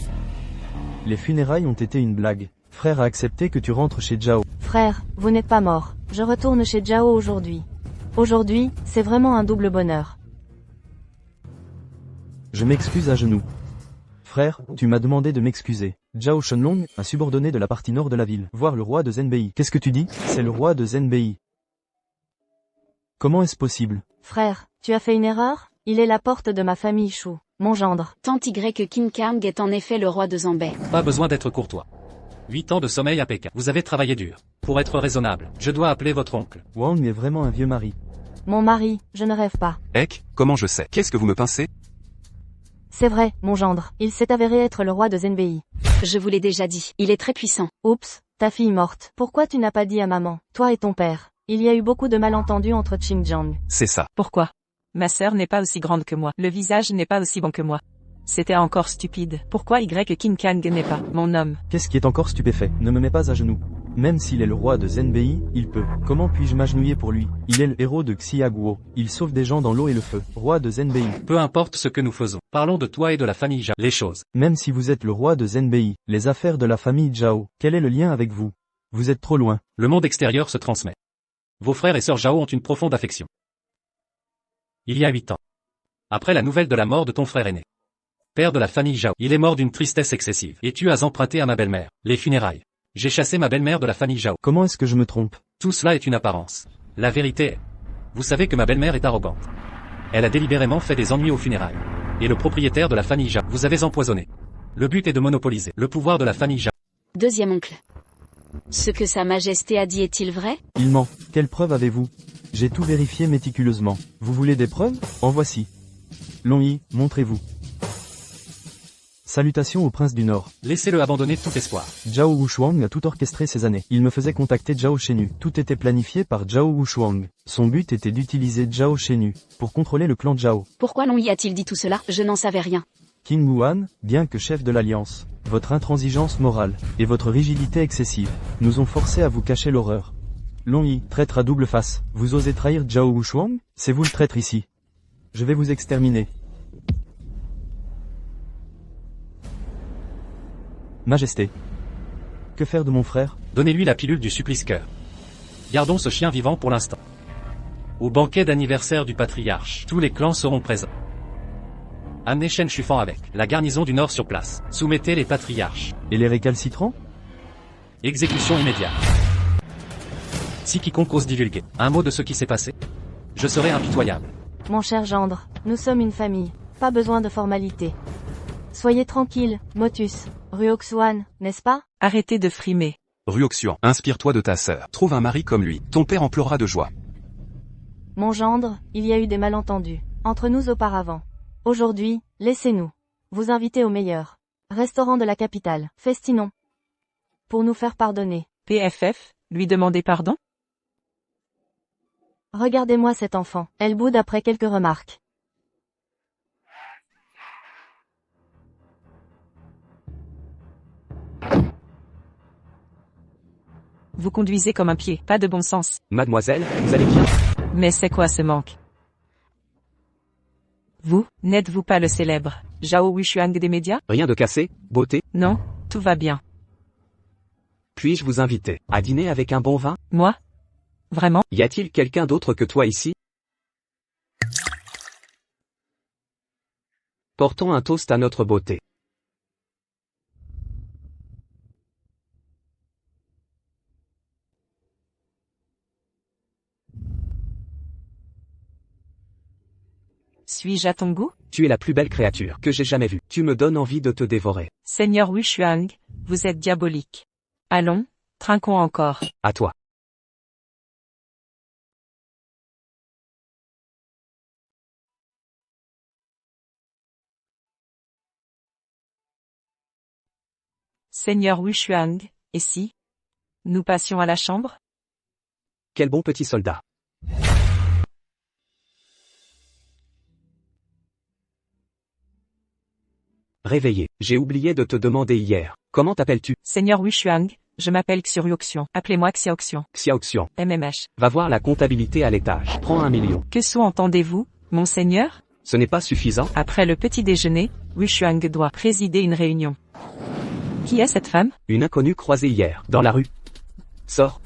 Les funérailles ont été une blague. Frère a accepté que tu rentres chez Zhao. Frère, vous n'êtes pas mort. Je retourne chez Zhao aujourd'hui. Aujourd'hui, c'est vraiment un double bonheur. Je m'excuse à genoux. Frère, tu m'as demandé de m'excuser. Zhao Shenlong, un subordonné de la partie nord de la ville, voir le roi de Zenbei. Qu'est-ce que tu dis? C'est le roi de Zenbei. Comment est-ce possible? Frère, tu as fait une erreur? Il est la porte de ma famille Shu, mon gendre. Tante Y King Kang est en effet le roi de Zambay. Pas besoin d'être courtois. 8 ans de sommeil à Pékin. Vous avez travaillé dur. Pour être raisonnable, je dois appeler votre oncle. Wang est vraiment un vieux mari. Mon mari, je ne rêve pas. Ek, comment je sais? Qu'est-ce que vous me pincez? C'est vrai, mon gendre. Il s'est avéré être le roi de Zenbei. Je vous l'ai déjà dit, il est très puissant. Oups, ta fille morte. Pourquoi tu n'as pas dit à maman, toi et ton père? Il y a eu beaucoup de malentendus entre Xinjiang. C'est ça. Pourquoi? Ma sœur n'est pas aussi grande que moi. Le visage n'est pas aussi bon que moi. C'était encore stupide. Pourquoi Y King Kang n'est pas mon homme? Qu'est-ce qui est encore stupéfait? Ne me mets pas à genoux. Même s'il est le roi de Zenbei, il peut. Comment puis-je m'agenouiller pour lui? Il est le héros de Xiaguo. Il sauve des gens dans l'eau et le feu. Roi de Zenbei. Peu importe ce que nous faisons. Parlons de toi et de la famille Zhao. Les choses. Même si vous êtes le roi de Zenbei, les affaires de la famille Zhao, quel est le lien avec vous? Vous êtes trop loin. Le monde extérieur se transmet. Vos frères et sœurs Zhao ont une profonde affection. Il y a 8 ans. Après la nouvelle de la mort de ton frère aîné. Père de la famille Zhao. Il est mort d'une tristesse excessive. Et tu as emprunté à ma belle-mère. Les funérailles. J'ai chassé ma belle-mère de la famille Zhao. Comment est-ce que je me trompe? Tout cela est une apparence. La vérité est... Vous savez que ma belle-mère est arrogante. Elle a délibérément fait des ennuis aux funérailles. Et le propriétaire de la famille Zhao. Vous avez empoisonné. Le but est de monopoliser le pouvoir de la famille Zhao. Deuxième oncle. Ce que Sa Majesté a dit est-il vrai? Il ment. Quelles preuves avez-vous? J'ai tout vérifié méticuleusement. Vous voulez des preuves? En voici. Long Yi, montrez-vous. Salutations au prince du Nord. Laissez-le abandonner tout espoir. Zhao Wushuang a tout orchestré ces années. Il me faisait contacter Zhao Shenu. Tout était planifié par Zhao Wushuang. Son but était d'utiliser Zhao Shenu pour contrôler le clan Zhao. Pourquoi Long Yi a-t-il dit tout cela? Je n'en savais rien. King Wuhan, bien que chef de l'Alliance, votre intransigeance morale et votre rigidité excessive nous ont forcé à vous cacher l'horreur. Long Yi, traître à double face, vous osez trahir Zhao Wushuang? C'est vous le traître ici. Je vais vous exterminer. Majesté. Que faire de mon frère? Donnez-lui la pilule du supplice-cœur. Gardons ce chien vivant pour l'instant. Au banquet d'anniversaire du patriarche, tous les clans seront présents. Amenez Shen Shufan avec la garnison du Nord sur place. Soumettez les patriarches. Et les récalcitrants? Exécution immédiate. Si quiconque ose divulguer un mot de ce qui s'est passé, je serai impitoyable. Mon cher gendre, nous sommes une famille. Pas besoin de formalités. Soyez tranquille, Motus. Ruoxuan, n'est-ce pas? Arrêtez de frimer. Ruoxuan, inspire-toi de ta sœur. Trouve un mari comme lui. Ton père en pleurera de joie. Mon gendre, il y a eu des malentendus entre nous auparavant. Aujourd'hui, laissez-nous vous inviter au meilleur restaurant de la capitale. Festinons. Pour nous faire pardonner. PFF, lui demander pardon? Regardez-moi cet enfant. Elle boude après quelques remarques. Vous conduisez comme un pied, pas de bon sens. Mademoiselle, vous allez bien? Mais c'est quoi ce manque? Vous, n'êtes-vous pas le célèbre Zhao Wushuang des médias? Rien de cassé, beauté? Non, tout va bien. Puis-je vous inviter à dîner avec un bon vin? Moi? Vraiment? Y a-t-il quelqu'un d'autre que toi ici? Portons un toast à notre beauté. Suis-je à ton goût? Tu es la plus belle créature que j'ai jamais vue. Tu me donnes envie de te dévorer. Seigneur Wushuang, vous êtes diabolique. Allons, trinquons encore. À toi. Seigneur Wushuang, et si nous passions à la chambre? Quel bon petit soldat. Réveillé, j'ai oublié de te demander hier. Comment t'appelles-tu? Seigneur Wushuang, je m'appelle Xuryuxian. Appelez-moi Xiaoxian. Xiaoxian. MMH. Va voir la comptabilité à l'étage. Prends 1 million. Que sous-entendez-vous, monseigneur? Ce n'est pas suffisant? Après le petit déjeuner, Wushuang doit présider une réunion. Qui est cette femme? Une inconnue croisée hier, dans la rue. Sors.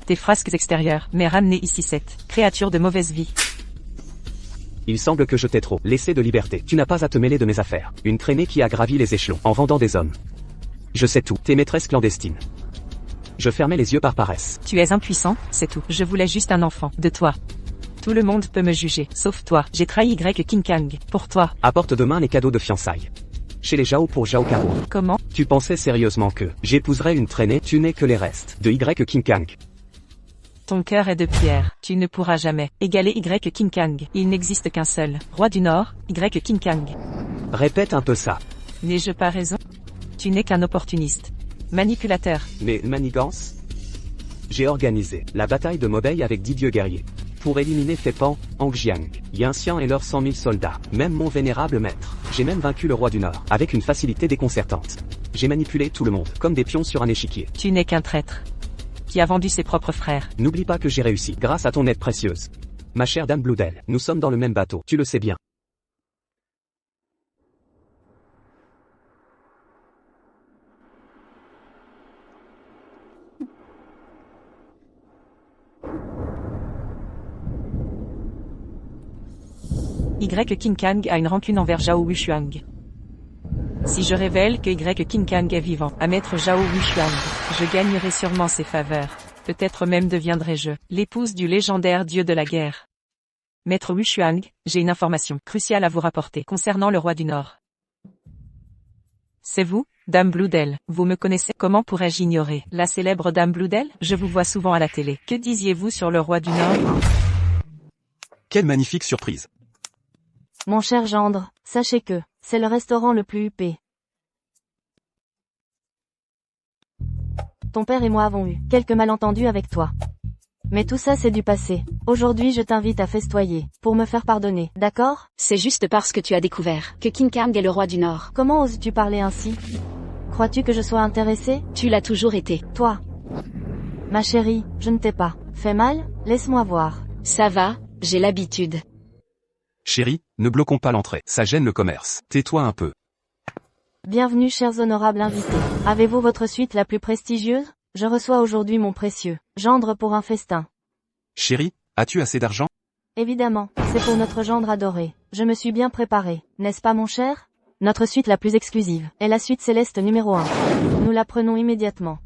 Tes frasques extérieures, mais ramenez ici cette créature de mauvaise vie. Il semble que je t'ai trop laissé de liberté. Tu n'as pas à te mêler de mes affaires. Une traînée qui a gravi les échelons en vendant des hommes. Je sais tout. Tes maîtresses clandestines. Je fermais les yeux par paresse. Tu es impuissant, c'est tout. Je voulais juste un enfant, de toi. Tout le monde peut me juger, sauf toi. J'ai trahi Y King Kang, pour toi. Apporte demain les cadeaux de fiançailles. Chez les Zhao pour Zhao Karo. Comment? Tu pensais sérieusement que j'épouserais une traînée? Tu n'es que les restes de Y King Kang. Ton cœur est de pierre, tu ne pourras jamais égaler Y King Kang. Il n'existe qu'un seul, roi du Nord, Y King Kang. Répète un peu ça. N'ai-je pas raison? Tu n'es qu'un opportuniste. Manipulateur. Mais manigance? J'ai organisé la bataille de Mobei avec 10 dieux guerriers. Pour éliminer Fepan, Angjiang, Yanxian et leurs 100 000 soldats, même mon vénérable maître, j'ai même vaincu le roi du Nord, avec une facilité déconcertante. J'ai manipulé tout le monde, comme des pions sur un échiquier. Tu n'es qu'un traître. Qui a vendu ses propres frères. N'oublie pas que j'ai réussi, grâce à ton aide précieuse. Ma chère dame Bloodel, nous sommes dans le même bateau, tu le sais bien. Y King Kang a une rancune envers Zhao Wushuang. Si je révèle que Y King Kang est vivant, à maître Zhao Wushuang, je gagnerai sûrement ses faveurs. Peut-être même deviendrai-je l'épouse du légendaire dieu de la guerre. Maître Wushuang, j'ai une information cruciale à vous rapporter concernant le roi du Nord. C'est vous, Dame Bloodel. Vous me connaissez. Comment pourrais-je ignorer la célèbre Dame Bloodel? Je vous vois souvent à la télé. Que disiez-vous sur le roi du Nord? Quelle magnifique surprise. Mon cher gendre, sachez que, c'est le restaurant le plus huppé. Ton père et moi avons eu quelques malentendus avec toi. Mais tout ça c'est du passé. Aujourd'hui je t'invite à festoyer, pour me faire pardonner, d'accord? C'est juste parce que tu as découvert que King Kang est le roi du Nord. Comment oses-tu parler ainsi? Crois-tu que je sois intéressé? Tu l'as toujours été. Toi. Ma chérie, je ne t'ai pas fait mal? Laisse-moi voir. Ça va, j'ai l'habitude. Chérie, ne bloquons pas l'entrée, ça gêne le commerce. Tais-toi un peu. Bienvenue chers honorables invités. Avez-vous votre suite la plus prestigieuse? Je reçois aujourd'hui mon précieux gendre pour un festin. Chérie, as-tu assez d'argent? Évidemment, c'est pour notre gendre adoré. Je me suis bien préparé, n'est-ce pas mon cher? Notre suite la plus exclusive est la suite céleste numéro 1. Nous la prenons immédiatement.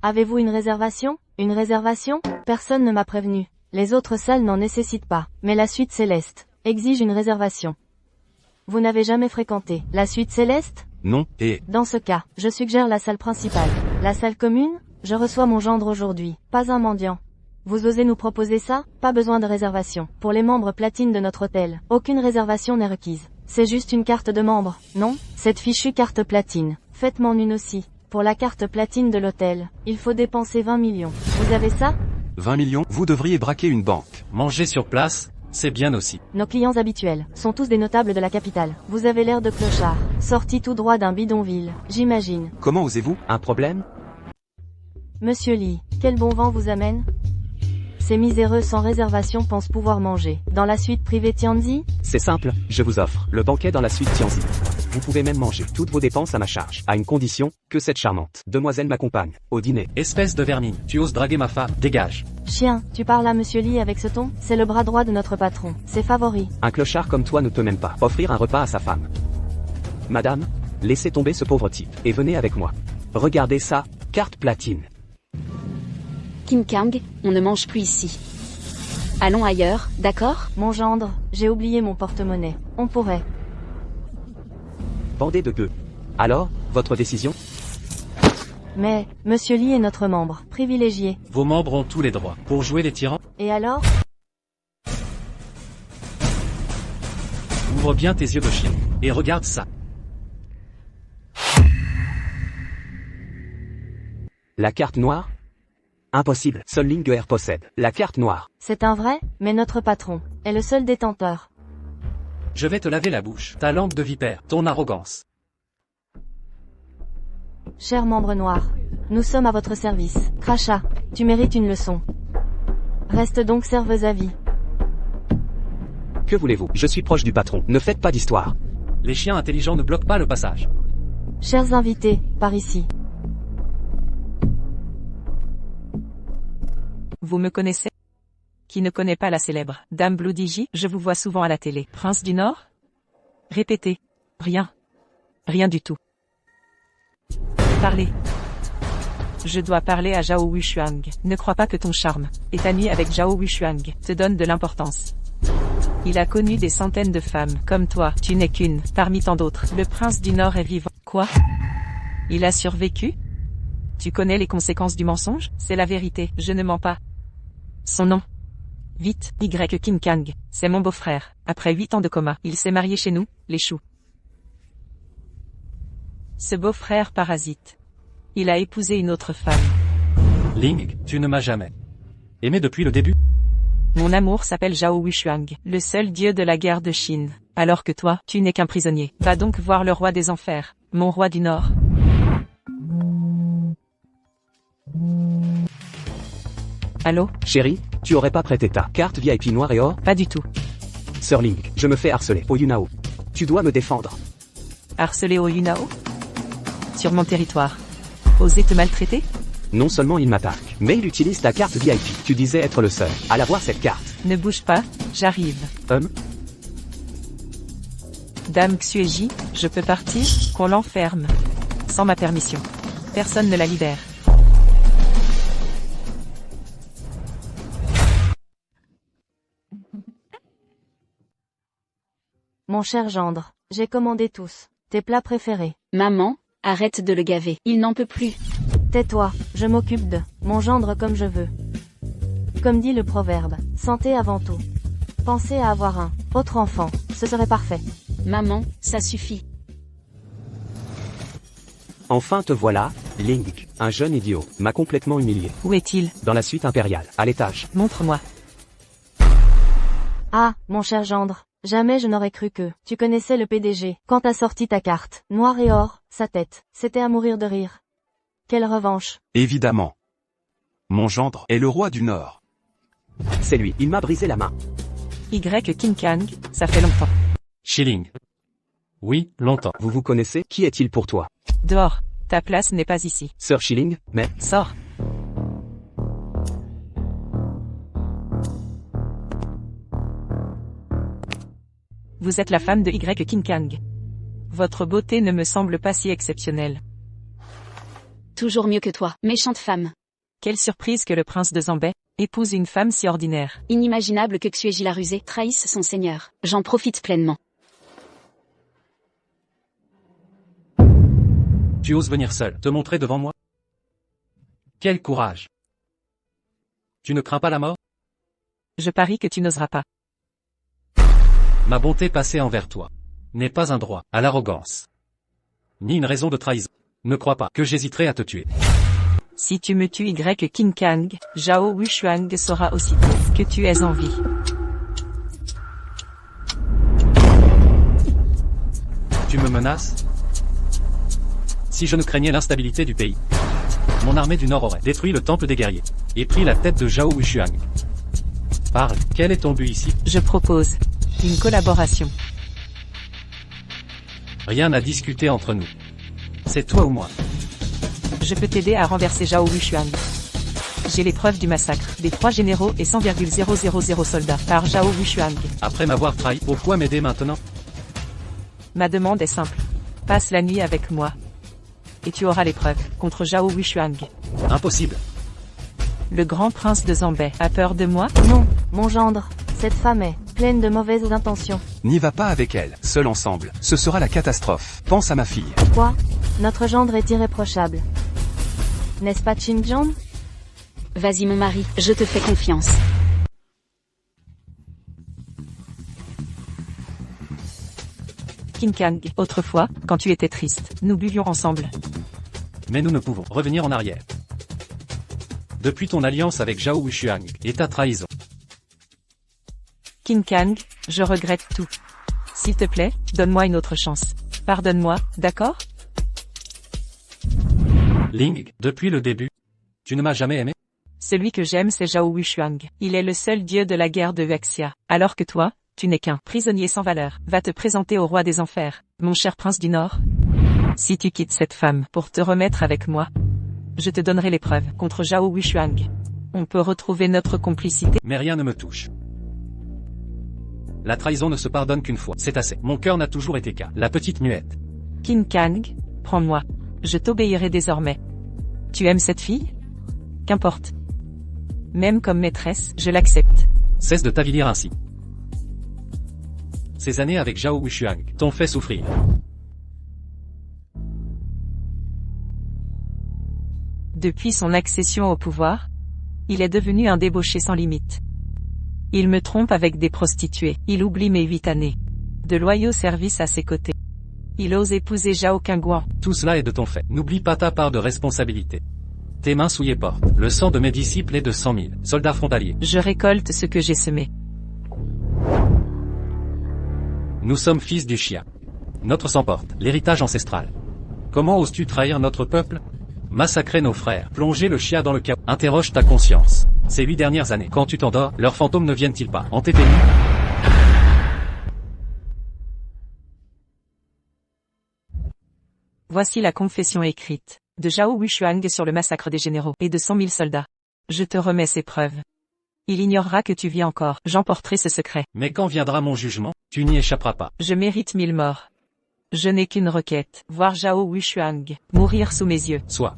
Avez-vous une réservation? Une réservation? Personne ne m'a prévenu. Les autres salles n'en nécessitent pas, mais la suite céleste exige une réservation. Vous n'avez jamais fréquenté la suite céleste? Non, et... Dans ce cas, je suggère la salle principale. La salle commune? Je reçois mon gendre aujourd'hui, pas un mendiant. Vous osez nous proposer ça? Pas besoin de réservation. Pour les membres platine de notre hôtel, aucune réservation n'est requise. C'est juste une carte de membre, non? Cette fichue carte platine. Faites-m'en une aussi. Pour la carte platine de l'hôtel, il faut dépenser 20 millions. Vous avez ça? 20 millions? Vous devriez braquer une banque. Manger sur place, c'est bien aussi. Nos clients habituels sont tous des notables de la capitale. Vous avez l'air de clochard, sorti tout droit d'un bidonville, j'imagine. Comment osez-vous? Un problème? Monsieur Lee, quel bon vent vous amène? Ces miséreux sans réservation pensent pouvoir manger dans la suite privée Tianzi? C'est simple, je vous offre le banquet dans la suite Tianzi. Vous pouvez même manger toutes vos dépenses à ma charge, à une condition, que cette charmante demoiselle m'accompagne au dîner. Espèce de vermine, tu oses draguer ma femme, dégage. Chien, tu parles à Monsieur Lee avec ce ton? C'est le bras droit de notre patron, ses favoris. Un clochard comme toi ne peut même pas offrir un repas à sa femme. Madame, laissez tomber ce pauvre type, et venez avec moi. Regardez ça, carte platine. King Kang, on ne mange plus ici. Allons ailleurs, d'accord? Mon gendre, j'ai oublié mon porte-monnaie. On pourrait. Bandé de gueux. Alors, votre décision? Mais, Monsieur Lee est notre membre, privilégié. Vos membres ont tous les droits. Pour jouer les tyrans, Et alors? ouvre bien tes yeux de chien. Et regarde ça. La carte noire? Impossible, seul Linguer possède la carte noire. C'est un vrai, mais notre patron est le seul détenteur. Je vais te laver la bouche. Ta langue de vipère, ton arrogance. Cher membre noir, nous sommes à votre service. Crachat, tu mérites une leçon. Reste donc serveuse à vie. Que voulez-vous? Je suis proche du patron, ne faites pas d'histoire. Les chiens intelligents ne bloquent pas le passage. Chers invités, par ici. Vous me connaissez? Qui ne connaît pas la célèbre Dame Bloody? Je vous vois souvent à la télé. Prince du Nord? Répétez. Rien. Rien du tout. Parlez. Je dois parler à Zhao Wushuang. Ne crois pas que ton charme, est ami avec Zhao Wushuang, te donne de l'importance. Il a connu des centaines de femmes, comme toi, tu n'es qu'une, parmi tant d'autres. Le prince du Nord est vivant. Quoi? Il a survécu? Tu connais les conséquences du mensonge? C'est la vérité, je ne mens pas. Son nom. Vite, Y King Kang, c'est mon beau-frère. Après 8 ans de coma, il s'est marié chez nous, les choux. Ce beau-frère parasite. Il a épousé une autre femme. Ling, tu ne m'as jamais aimé depuis le début. Mon amour s'appelle Zhao Wuxuang, le seul dieu de la guerre de Chine. Alors que toi, tu n'es qu'un prisonnier. Va donc voir le roi des enfers, mon roi du Nord. Allô? Chérie, tu aurais pas prêté ta carte VIP noire et or? Pas du tout. Sir Link, je me fais harceler au Yunao. Tu dois me défendre. Harcelé au Yunao? Sur mon territoire. Oser te maltraiter? Non seulement il m'attaque, mais il utilise ta carte VIP. Tu disais être le seul à avoir cette carte. Ne bouge pas, j'arrive. Dame Xueji, je peux partir? Qu'on l'enferme. Sans ma permission. Personne ne la libère. Mon cher gendre, j'ai commandé tous. Tes plats préférés. Maman, arrête de le gaver. Il n'en peut plus. Tais-toi, je m'occupe de mon gendre comme je veux. Comme dit le proverbe, santé avant tout. Pensez à avoir un autre enfant, ce serait parfait. Maman, ça suffit. Enfin te voilà, Link, un jeune idiot, m'a complètement humilié. Où est-il? Dans la suite impériale, à l'étage. Montre-moi. Ah, mon cher gendre, jamais je n'aurais cru que tu connaissais le PDG. Quand t'as sorti ta carte, noir et or, sa tête, c'était à mourir de rire. Quelle revanche. Évidemment. Mon gendre est le roi du Nord. C'est lui, il m'a brisé la main. Y King Kang, ça fait longtemps. Shilling. Oui, longtemps. Vous vous connaissez? Qui est-il pour toi? Dehors, ta place n'est pas ici. Sir Shilling, mais... Sors. Vous êtes la femme de Y King Kang. Votre beauté ne me semble pas si exceptionnelle. Toujours mieux que toi, méchante femme. Quelle surprise que le prince de Zambay épouse une femme si ordinaire. Inimaginable que Xueji la rusée trahisse son seigneur. J'en profite pleinement. Tu oses venir seul, te montrer devant moi? Quel courage! Tu ne crains pas la mort? Je parie que tu n'oseras pas. Ma bonté passée envers toi n'est pas un droit à l'arrogance, ni une raison de trahison. Ne crois pas que j'hésiterai à te tuer. Si tu me tues Y King Kang, Zhao Wuxuang saura aussitôt que tu es en vie. Tu me menaces? Si je ne craignais l'instabilité du pays, mon armée du Nord aurait détruit le temple des guerriers et pris la tête de Zhao Wuxuang. Parle, quel est ton but ici? Je propose une collaboration. Rien à discuter entre nous. C'est toi ou moi. Je peux t'aider à renverser Zhao Wuxuang. J'ai les preuves du massacre des 3 généraux et 100,000 soldats par Zhao Wuxuang. Après m'avoir trahi, pourquoi m'aider maintenant? Ma demande est simple. Passe la nuit avec moi. Et tu auras les preuves contre Zhao Wuxuang. Impossible. Le grand prince de Zambay a peur de moi? Non, mon gendre, cette femme est pleine de mauvaises intentions. N'y va pas avec elle, seul ensemble. Ce sera la catastrophe. Pense à ma fille. Quoi? Notre gendre est irréprochable. N'est-ce pas Xinjiang? Vas-y mon mari, je te fais confiance. King Kang, autrefois, quand tu étais triste, nous buvions ensemble. Mais nous ne pouvons revenir en arrière. Depuis ton alliance avec Zhao Wuxuang et ta trahison. King Kang, je regrette tout. S'il te plaît, donne-moi une autre chance. Pardonne-moi, d'accord? Ling, depuis le début, tu ne m'as jamais aimé? Celui que j'aime c'est Zhao Wuxuang. Il est le seul dieu de la guerre de Wuxia. Alors que toi, tu n'es qu'un prisonnier sans valeur. Va te présenter au roi des enfers, mon cher prince du Nord. Si tu quittes cette femme pour te remettre avec moi, je te donnerai les preuves contre Zhao Wuxuang. On peut retrouver notre complicité. Mais rien ne me touche. La trahison ne se pardonne qu'une fois. C'est assez. Mon cœur n'a toujours été qu'à la petite muette. King Kang, prends-moi. Je t'obéirai désormais. Tu aimes cette fille? Qu'importe. Même comme maîtresse, je l'accepte. Cesse de t'avilir ainsi. Ces années avec Zhao Wuxuang t'ont fait souffrir. Depuis son accession au pouvoir, il est devenu un débauché sans limite. Il me trompe avec des prostituées. Il oublie mes 8 années de loyaux services à ses côtés. Il ose épouser Zhao Kangguan. Tout cela est de ton fait. N'oublie pas ta part de responsabilité. Tes mains souillées portent le sang de mes disciples et de 100 000 soldats frontaliers. Je récolte ce que j'ai semé. Nous sommes fils du Xia. Notre sang porte l'héritage ancestral. Comment oses-tu trahir notre peuple? Massacrer nos frères, plonger le Xia dans le chaos. Interroge ta conscience. Ces 8 dernières années, quand tu t'endors, leurs fantômes ne viennent-ils pas hanter tes nuits? Voici la confession écrite de Zhao Wuxuang sur le massacre des généraux et de 100 000 soldats. Je te remets ces preuves. Il ignorera que tu vis encore. J'emporterai ce secret. Mais quand viendra mon jugement, tu n'y échapperas pas. Je mérite 1000 morts. Je n'ai qu'une requête. Voir Zhao Wuxuang mourir sous mes yeux. Soit.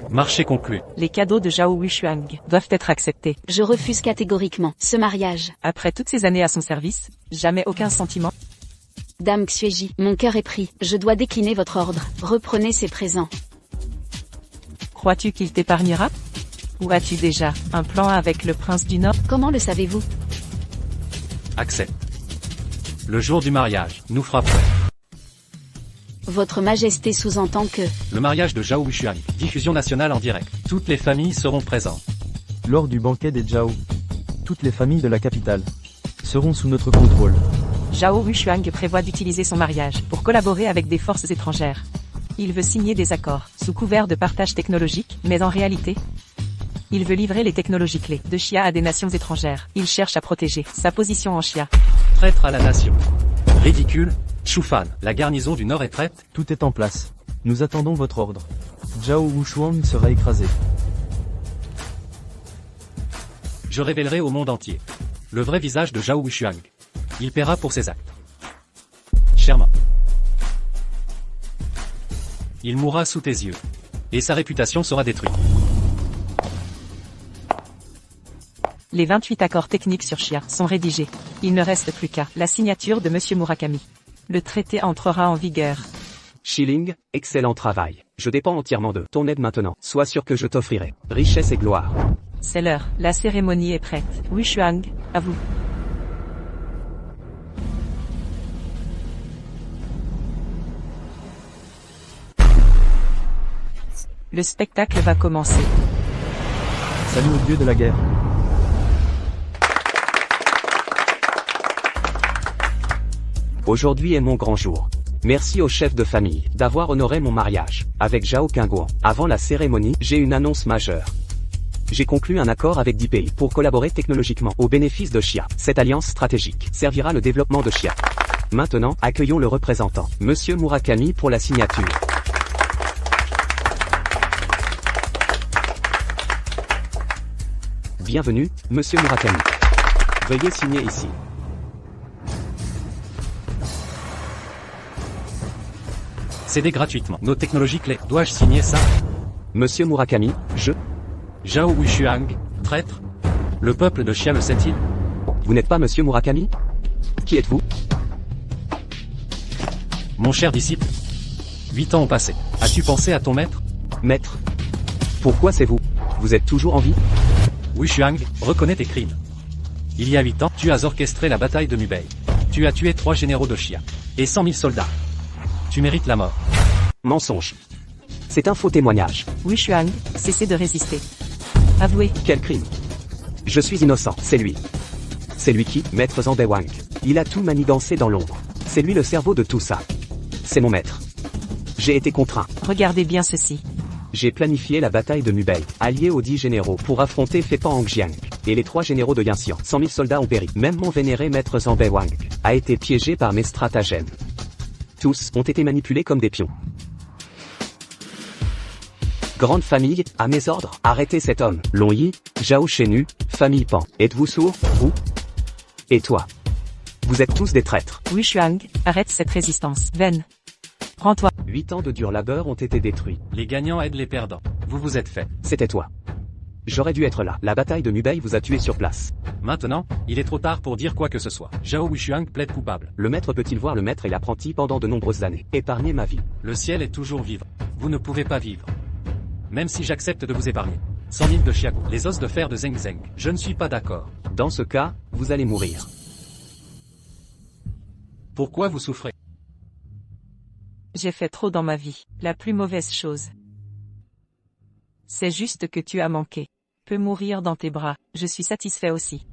Marché conclu. Les cadeaux de Zhao Wuxuang doivent être acceptés. Je refuse catégoriquement ce mariage. Après toutes ces années à son service, jamais aucun sentiment. Dame Xueji, mon cœur est pris. Je dois décliner votre ordre. Reprenez ces présents. Crois-tu qu'il t'épargnera? Ou as-tu déjà un plan avec le prince du Nord? Comment le savez-vous? Accepte. Le jour du mariage, nous frapperons. Votre Majesté sous-entend que... Le mariage de Zhao Wuxuang. Diffusion nationale en direct. Toutes les familles seront présentes. Lors du banquet des Zhao, toutes les familles de la capitale seront sous notre contrôle. Zhao Wuxuang prévoit d'utiliser son mariage pour collaborer avec des forces étrangères. Il veut signer des accords, sous couvert de partage technologique, mais en réalité, il veut livrer les technologies clés de Xia à des nations étrangères. Il cherche à protéger sa position en Xia. Traître à la nation. Ridicule. Shufan, la garnison du Nord est prête. Tout est en place. Nous attendons votre ordre. Zhao Wuxuang sera écrasé. Je révélerai au monde entier le vrai visage de Zhao Wuxuang. Il paiera pour ses actes. Sherman. Il mourra sous tes yeux. Et sa réputation sera détruite. Les 28 accords techniques sur Xia sont rédigés. Il ne reste plus qu'à la signature de Monsieur Murakami. Le traité entrera en vigueur. Shilling, excellent travail. Je dépends entièrement de ton aide maintenant. Sois sûr que je t'offrirai richesse et gloire. C'est l'heure. La cérémonie est prête. Wuxuang, à vous. Le spectacle va commencer. Salut au dieu de la guerre. Aujourd'hui est mon grand jour. Merci au chef de famille d'avoir honoré mon mariage avec Zhao Qingguo. Avant la cérémonie, j'ai une annonce majeure. J'ai conclu un accord avec 10 pays pour collaborer technologiquement au bénéfice de Xia. Cette alliance stratégique servira le développement de Xia. Maintenant, accueillons le représentant, Monsieur Murakami, pour la signature. Bienvenue, Monsieur Murakami. Veuillez signer ici. Cédez gratuitement nos technologies clés. Dois-je signer ça? Monsieur Murakami, je... Zhao Wuxuang, traître? Le peuple de Xia le sait-il? Vous n'êtes pas Monsieur Murakami? Qui êtes-vous? Mon cher disciple. 8 ans ont passé. As-tu pensé à ton maître? Maître. Pourquoi c'est vous? Vous êtes toujours en vie? Wuxuang, reconnais tes crimes. Il y a 8 ans, tu as orchestré la bataille de Mubei. Tu as tué 3 généraux de Xia. Et 100 000 soldats. Tu mérites la mort. Mensonge. C'est un faux témoignage. Wuxuang, cessez de résister. Avouez. Quel crime? Je suis innocent, c'est lui. C'est lui qui, maître Zhang Wang. Il a tout manigancé dans l'ombre. C'est lui le cerveau de tout ça. C'est mon maître. J'ai été contraint. Regardez bien ceci. J'ai planifié la bataille de Mubei, allié aux 10 généraux pour affronter Fepan Hongjiang et les 3 généraux de Yanxian. 100 000 soldats ont péri. Même mon vénéré maître Zhang Wang a été piégé par mes stratagèmes. Tous ont été manipulés comme des pions. Grande famille, à mes ordres, arrêtez cet homme. Long Yi, Zhao Shenu, famille Pan. Êtes-vous sourds, vous? Et toi? Vous êtes tous des traîtres. Wuxuang, arrête cette résistance. Ven. Rends-toi. 8 ans de dur labeur ont été détruits. Les gagnants aident les perdants. Vous vous êtes fait. C'était toi. J'aurais dû être là. La bataille de Mubei vous a tué sur place. Maintenant, il est trop tard pour dire quoi que ce soit. Zhao Wuxuang plaide coupable. Le maître peut-il voir le maître et l'apprenti pendant de nombreuses années? Épargner ma vie. Le ciel est toujours vivant. Vous ne pouvez pas vivre. Même si j'accepte de vous épargner. 100 000 de Xiago. Les os de fer de Zheng Zheng. Je ne suis pas d'accord. Dans ce cas, vous allez mourir. Pourquoi vous souffrez? J'ai fait trop dans ma vie. La plus mauvaise chose. C'est juste que tu as manqué. Peux mourir dans tes bras, je suis satisfait aussi.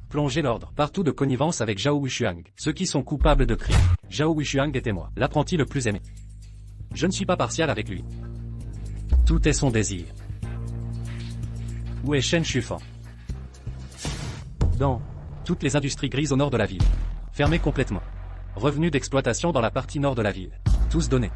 Plonger l'ordre partout de connivence avec Zhao Wushuang, ceux qui sont coupables de crimes. Zhao Wushuang était moi, l'apprenti le plus aimé. Je ne suis pas partial avec lui. Tout est son désir. Où est Shen Shufan? Dans Toutes les industries grises au nord de la ville. Fermées complètement. Revenus d'exploitation dans la partie nord de la ville. Tous donnés.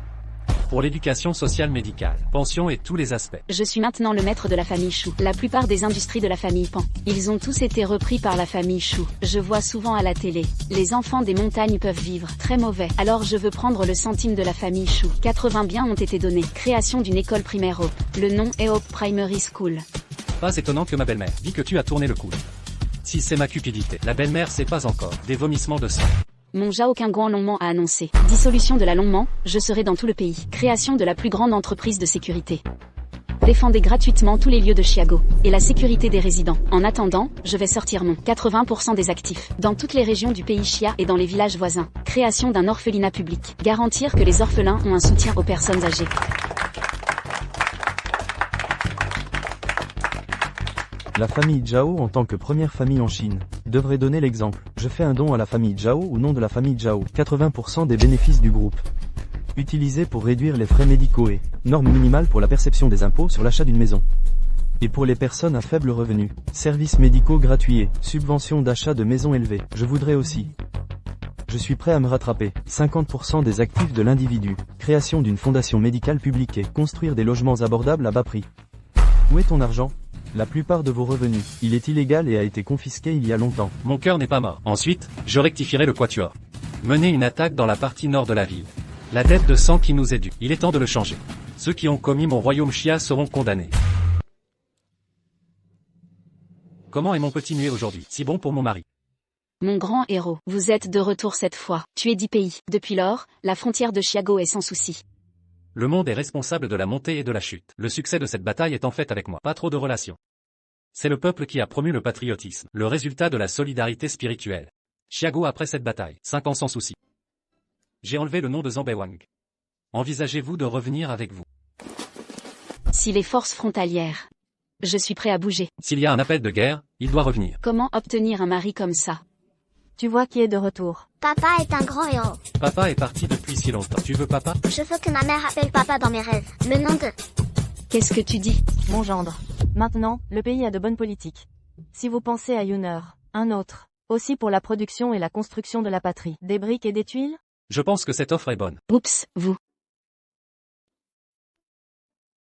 Pour l'éducation sociale médicale, pension et tous les aspects. Je suis maintenant le maître de la famille Chou. La plupart des industries de la famille Pan. Ils ont tous été repris par la famille Chou. Je vois souvent à la télé. Les enfants des montagnes peuvent vivre. Très mauvais. Alors je veux prendre le centime de la famille Chou. 80 biens ont été donnés. Création d'une école primaire Hope. Le nom est Hope Primary School. Pas étonnant que ma belle-mère dit que tu as tourné le coude. Si c'est ma cupidité, la belle-mère sait pas encore. Des vomissements de sang. Mon Zhao Qingguan Longman a annoncé. Dissolution de la Longman, je serai dans tout le pays. Création de la plus grande entreprise de sécurité. Défendez gratuitement tous les lieux de Chiago. Et la sécurité des résidents. En attendant, je vais sortir mon 80% des actifs. Dans toutes les régions du pays Chia et dans les villages voisins. Création d'un orphelinat public. Garantir que les orphelins ont un soutien aux personnes âgées. La famille Zhao en tant que première famille en Chine, devrait donner l'exemple. Je fais un don à la famille Zhao au nom de la famille Zhao. 80% des bénéfices du groupe. Utilisés pour réduire les frais médicaux et normes minimales pour la perception des impôts sur l'achat d'une maison. Et pour les personnes à faible revenu, services médicaux gratuits et subventions d'achat de maisons élevées. Je voudrais aussi. Je suis prêt à me rattraper. 50% des actifs de l'individu. Création d'une fondation médicale publique et construire des logements abordables à bas prix. Où est ton argent ? La plupart de vos revenus, il est illégal et a été confisqué il y a longtemps. Mon cœur n'est pas mort. Ensuite, je rectifierai le quatuor. Mener une attaque dans la partie nord de la ville. La dette de sang qui nous est due. Il est temps de le changer. Ceux qui ont commis mon royaume Chia seront condamnés. Comment est mon petit muet aujourd'hui? Si bon pour mon mari. Mon grand héros, vous êtes de retour cette fois. Tué 10 pays. Depuis lors, la frontière de Chiago est sans souci. Le monde est responsable de la montée et de la chute. Le succès de cette bataille est en fait avec moi. Pas trop de relations. C'est le peuple qui a promu le patriotisme, le résultat de la solidarité spirituelle. Chiago après cette bataille, 5 ans sans souci. J'ai enlevé le nom de Zambewang. Envisagez-vous de revenir avec vous? Si les forces frontalières. Je suis prêt à bouger. S'il y a un appel de guerre, il doit revenir. Comment obtenir un mari comme ça? Tu vois qui est de retour. Papa est un grand héros. Papa est parti depuis si longtemps. Tu veux papa? Je veux que ma mère appelle papa dans mes rêves. Le nom de... Qu'est-ce que tu dis? Mon gendre. Maintenant, le pays a de bonnes politiques. Si vous pensez à Yuner, un autre. Aussi pour la production et la construction de la patrie. Des briques et des tuiles? Je pense que cette offre est bonne. Oups, vous.